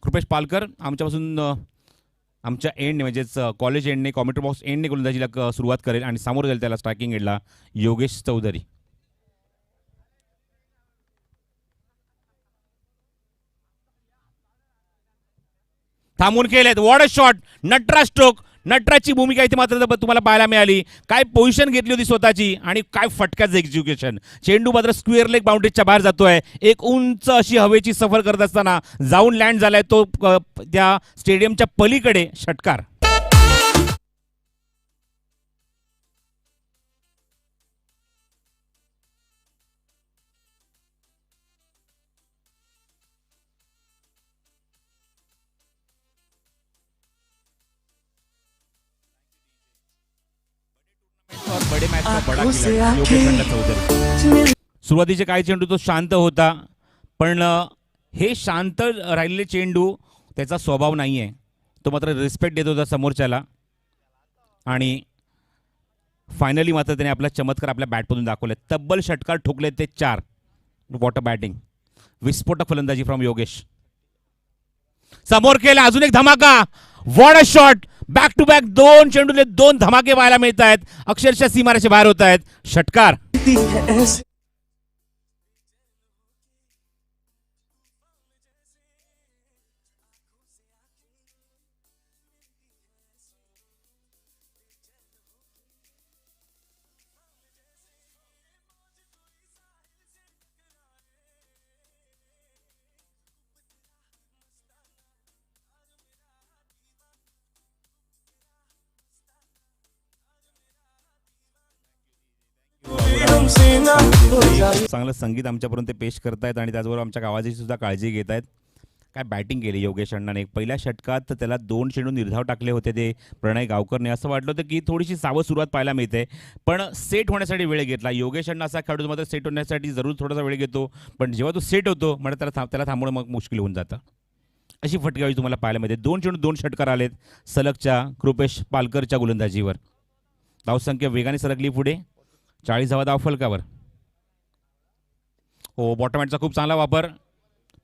कृपेश पालकर आमच्यापासून आमच्या एंडने म्हणजेच कॉलेज एंडने, कॉमेंट्री बॉक्स एंडने गोलंदाजीला सुरुवात करेल आणि समोर जाईल त्याला स्ट्रायकिंग एंडला योगेश चौधरी. थांबून केलेत. What a shot. Nataraj stroke. नटराजची भूमिका इथे मात्र तुम्हाला पाहायला मिळाली. काय पोझिशन घेतली होती स्वतःची आणि काय फटक्याचं एक्झिक्युशन. चेंडू मात्र स्क्वेअर लेग बाउंड्रीच्या बाहेर जातोय. एक उंच अशी हवेची सफर करत असताना जाऊन लँड झालाय तो त्या स्टेडियमच्या पलीकडे. षटकार. सुरुवातीचे काही चेंडू तो शांत होता, पण हे शांत राहिलेले चेंडू त्याचा स्वभाव नाहीये. तो मात्र रिस्पेक्ट देत होता समोरच्याला. आणि फायनली मात्र त्याने आपला चमत्कार आपल्या बॅटमधून दाखवले. तब्बल षटकार ठोकले ते 4. What a batting. विस्फोटक फलंदाजी फ्रॉम योगेश. समोर केला अजून एक धमाका. What a shot. Back to back 2 चेंडूले 2 धमाके पाहायला मिळत आहेत. अक्षरशः सीमारेषे बाहेर होत आहेत. षटकार. चांगलं संगीत आमच्यापर्यंत पेश करतायत आणि त्याचबरोबर आमच्या गावाची सुद्धा काळजी घेत आहेत. काय बॅटिंग केली योगेश अण्णाने. पहिल्या षटकात तर त्याला 2 चेंडू निर्धाव टाकले होते ते प्रणय गावकरने. असं वाटलं होतं की थोडीशी सावध सुरुवात पाहायला मिळते, पण सेट होण्यासाठी वेळ घेतला. योगेश अण्णा असा खेळाडू मात्र सेट होण्यासाठी जरूर थोडासा वेळ घेतो, पण जेव्हा तो सेट होतो म्हणजे त्याला थांबवणं मग मुश्किल होऊन जातं. अशी फटकेबाजी तुम्हाला पाहायला मिळते. 2 चेंडू 2 षटकार आलेत सलगच्या कृपेश पालकरच्या गोलंदाजीवर. धावसंख्या वेगाने सरकली पुढे. 40 धावा धाव फलकावर. हो, बॉटमॅटचा खूप चांगला वापर.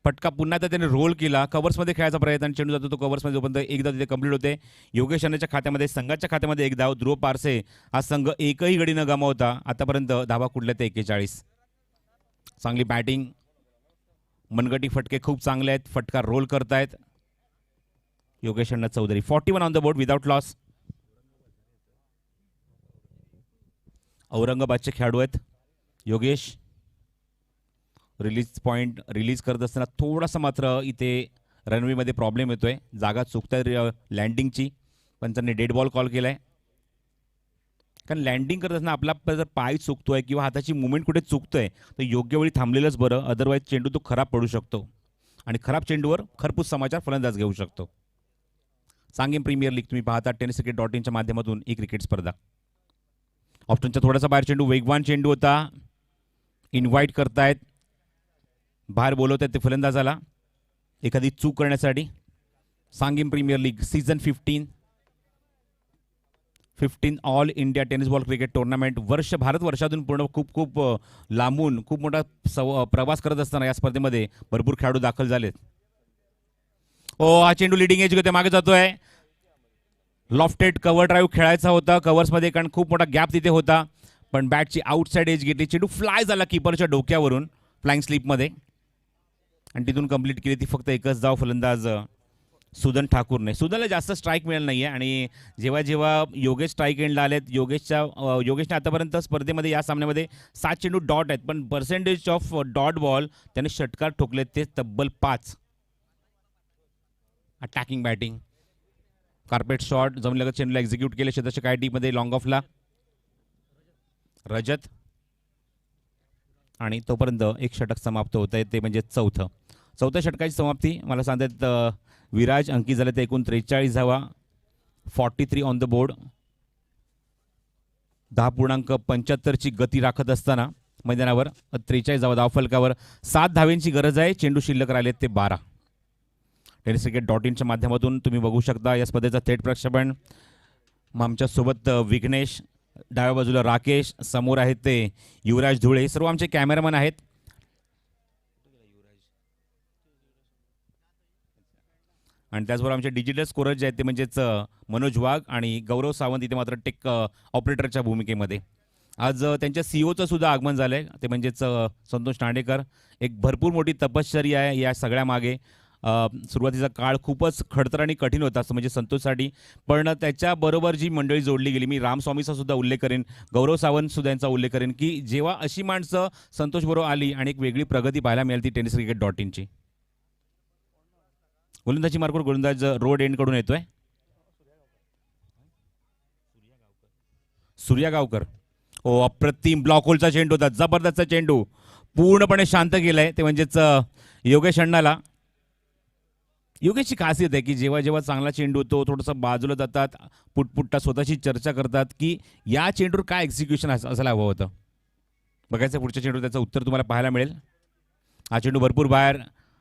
फटका पुन्हा तर त्याने रोल केला. कव्हर्समध्ये खेळायचा प्रयत्न. चेंडू जातो तो कव्हर्समध्ये. जोपर्यंत एकदा तिथे कंप्लीट होते. योगेश अण्णाच्या खात्यामध्ये संघाच्या खात्यामध्ये 1 धाव. ध्रुव पारसे हा संघ एकही गडी न गमावता आतापर्यंत धावा कुठल्या ते 41. चांगली बॅटिंग. मनगटी फटके खूप चांगले आहेत. फटका रोल करतायत Yogesh Anna Chaudhari. 41 on the board without loss. औरंगाबादचे खेळाडू आहेत योगेश. रिलीज पॉईंट रिलीज करत असताना थोडासा मात्र इथे रनवेमध्ये प्रॉब्लेम येतोय. जागा चुकताय लँडिंगची, पण त्यांनी डेड बॉल कॉल केलाय. कारण लँडिंग करत असताना आपला जर पाय चुकतोय किंवा हाताची मुवमेंट कुठे चुकतोय तर योग्य वेळी थांबलेलंच बरं. अदरवाईज चेंडू तो खराब पडू शकतो आणि खराब चेंडूवर खरपूस समाचार फलंदाज घेऊ शकतो. सांगेम प्रीमियर लीग तुम्ही पाहता tenniscricket.in माध्यमातून ही क्रिकेट स्पर्धा. ऑप्शनचा थोडासा बाहेर चेंडू. वेगवान चेंडू होता. इन्व्हाइट करतायत, बाहेर बोलवत आहेत ते फलंदाजाला एखादी चूक करण्यासाठी. Sanguem premier league season 15 all India tennis ball cricket tournament. भारतवर्षातून पूर्ण खूप लांबून खूप मोठा प्रवास करत असताना या स्पर्धेमध्ये भरपूर खेळाडू दाखल झालेत. हा चेंडू लिडिंग एज घेतोय, मागे जातोय. लॉफ्टेड कव्हर ड्राईव्ह खेळायचा होता कव्हर्समध्ये, कारण खूप मोठा गॅप तिथे होता, पण बॅटची आउटसाइड एज घेतली. चेंडू फ्लाय झाला कीपरच्या डोक्यावरून फ्लाइंग स्लिपमध्ये आणि तिथून कंप्लीट केली ती फक्त एकच धाव फलंदाज सुदन ठाकूरने. सुदनला जास्त स्ट्राईक मिळालं नाही आहे आणि जेव्हा योगेश स्ट्राईक एंडला आलेत योगेशने आतापर्यंत स्पर्धेमध्ये या सामन्यामध्ये 7 चेंडू डॉट आहेत, पण पर्सेंटेज ऑफ डॉट बॉल त्याने षटकार ठोकलेत ते तब्बल 5. Attacking batting. कार्पेट शॉट जमलगत चेंडूला एक्झिक्यूट केले क्षेत्राच्या काय डीपमध्ये लॉंग ऑफला रजत. आणि तोपर्यंत एक षटक समाप्त होत आहे, ते म्हणजे चौथ्या षटकाची समाप्ती. मला सांगतात विराज अंकित झाले ते एकूण 43 धावा. 43 ऑन द बोर्ड. 10.75ची गती राखत असताना मैदानावर 43 धावा धावफलकावर. 7 धावेंची गरज आहे. चेंडू शिल्लक राहिलेत ते 12. tenniscricket.in माध्यमातून तुम्ही बघू शकता या स्पर्धेचा थेट प्रक्षेपण. आमच्यासोबत विघ्नेश, डाव्या बाजूला राकेश, समोर आहेत ते युवराज धुळे, सर्व आमचे कॅमेरामॅन आहेत. आणि त्याचबरोबर आमचे डिजिटल स्कोरर जे आहेत ते म्हणजेच मनोज वाघ आणि गौरव सावंत इथे मात्र टेक ऑपरेटरच्या भूमिकेमध्ये. आज त्यांच्या सीईओचं सुद्धा आगमन झालं आहे, ते म्हणजेच संतोष नांडेकर. एक भरपूर मोठी तपश्चर्या आहे या सगळ्या मागे. सुरुवातीचा काळ खूपच खडतर आणि कठीण होता असं म्हणजे संतोषसाठी, पण त्याच्याबरोबर जी मंडळी जोडली गेली, मी रामस्वामीचा सुद्धा उल्लेख करेन, गौरव सावंत सुद्धा यांचा उल्लेख करेन, की जेव्हा अशी माणसं संतोषबरोबर आली आणि एक वेगळी प्रगती पाहायला मिळाली ती tenniscricket.in. गोलंदाजी मार्गवर गोलंदाज रोड एंडकडून येतोय सूर्या गावकर. अप्रतिम ब्लॉक होलचा चेंडू होता, जबरदस्त चेंडू, पूर्णपणे शांत केलाय ते म्हणजेच योगेश अण्णाला. योगेशची खासियत आहे की जेव्हा चांगला चेंडू होतो थोडंसं बाजूला जातात, पुटपुट्टा स्वतःची चर्चा करतात की या चेंडूवर काय एक्झिक्युशन असायला हवं होतं. बघायचं पुढच्या चेंडू त्याचं उत्तर तुम्हाला पाहायला मिळेल. हा चेंडू भरपूर बाहेर,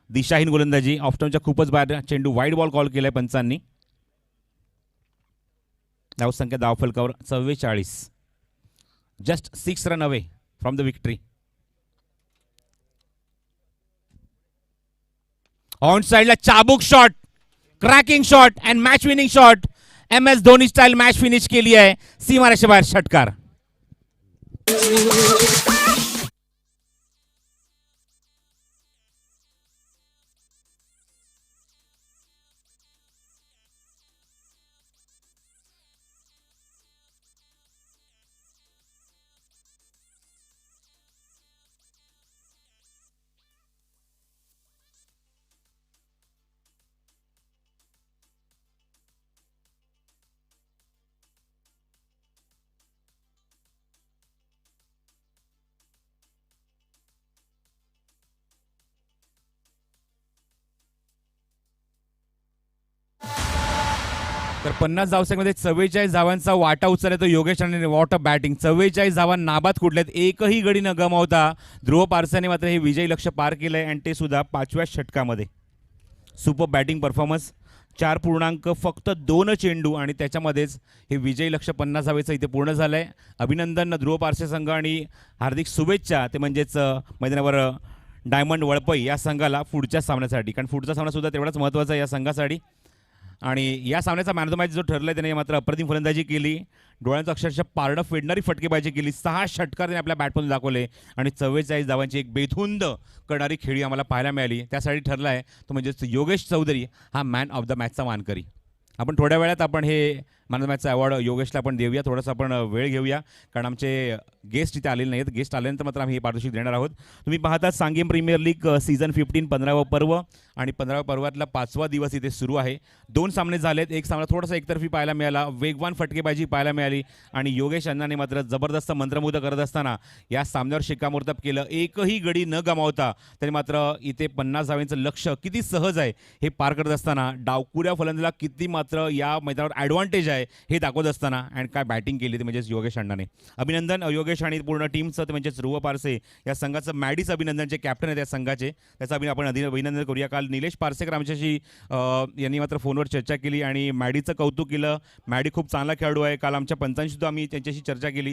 दिशाहीन गोलंदाजी, ऑफ स्टंपच्या खूपच बाहेर चेंडू, वाईड बॉल कॉल केलाय पंचांनी. धावसंख्या धावफलकावर 44. Just 6 run away from the victory. On साइडला चाबुक shot, cracking shot and match winning shot. MS Dhoni style match finish केली आहे. सीमारेषे बाहेर षटकार. तर 50 धावसंख्येमध्ये 44 धावांचा वाटा उचलला तो योगेश आणि वॉट अ बॅटिंग. 44 धावा नाबाद कुठल्यात, एकही गडी न गमावता ध्रुव पारसाने मात्र हे विजयी लक्ष्य पार केलंय आणि ते सुद्धा 5व्या षटकामध्ये. Super batting performance. 4 पूर्णांक फक्त 2 चेंडू आणि त्याच्यामध्येच हे विजयी लक्ष्य 50 धावेचं इथे पूर्ण झालंय. अभिनंदन ध्रुव पारसे संघ आणि हार्दिक शुभेच्छा ते म्हणजेच मैदानावर डायमंड वळपई या संघाला पुढच्या सामन्यासाठी, कारण पुढचा सामना सुद्धा तेवढाच महत्त्वाचा आहे या संघासाठी. आणि या सामन्याचा मॅन ऑफ द मॅच जो ठरलाय त्याने मात्र अप्रतिम फलंदाजी केली. डोळ्यांचं अक्षरशः पारडं फेडणारी फटकेबाजी केली. 6 षटकार त्याने आपल्या बॅटमधून दाखवले आणि 44 धावांची एक बेधुंद करणारी खेळी आम्हाला पाहायला मिळाली. त्यासाठी ठरला आहे तो म्हणजेच योगेश चौधरी हा मॅन ऑफ द मॅचचा मानकरी. आपण थोड्या वेळात आपण हे मॅन ऑफ द मॅचचा अवॉर्ड योगेशला आपण देऊया. थोडंसं आपण वेळ घेऊया कारण आमचे गेस्ट इथे आलेले नाहीत. गेस्ट आल्यानंतर मात्र आम्ही हे पारितोषिक देणार आहोत. तुम्ही पाहता सांगेम प्रीमियर लीग सीझन 15 15वं पर्व आणि 15व्या पर्वातला 5वा दिवस इथे सुरू आहे. 2 सामने झालेत. एक सामना थोडासा एकतर्फी पाहायला मिळाला, वेगवान फटकेबाजी पाहायला मिळाली आणि योगेश अण्णाने मात्र जबरदस्त मंत्रमुग्ध करत असताना या सामन्यावर शिक्कामोर्तब केलं. एकही गडी न गमावता त्याने मात्र इथे 50 धावांचं लक्ष्य किती सहज आहे हे पार करत असताना, डावकुऱ्या फलंदाजाला किती मात्र या मैदानावर ॲडव्हान्टेज आहे हे दाखवत असताना आणि काय बॅटिंग केली ते म्हणजेच योगेश अण्णाने. अभिनंदन योगेश आणि पूर्ण टीमचं ते म्हणजेच ध्रुव पारसे या संघाचं. मॅडीस अभिनंदन जे कॅप्टन आहेत या संघाचे, त्याचं आपण अभिनंदन करूया. काल निलेश पारसेकर आमच्याशी यांनी मात्र फोनवर चर्चा केली आणि मॅडीचं कौतुक केलं. मॅडी खूप चांगला खेळाडू आहे. काल आमच्या पंचांशी सुद्धा आम्ही त्यांच्याशी चर्चा केली.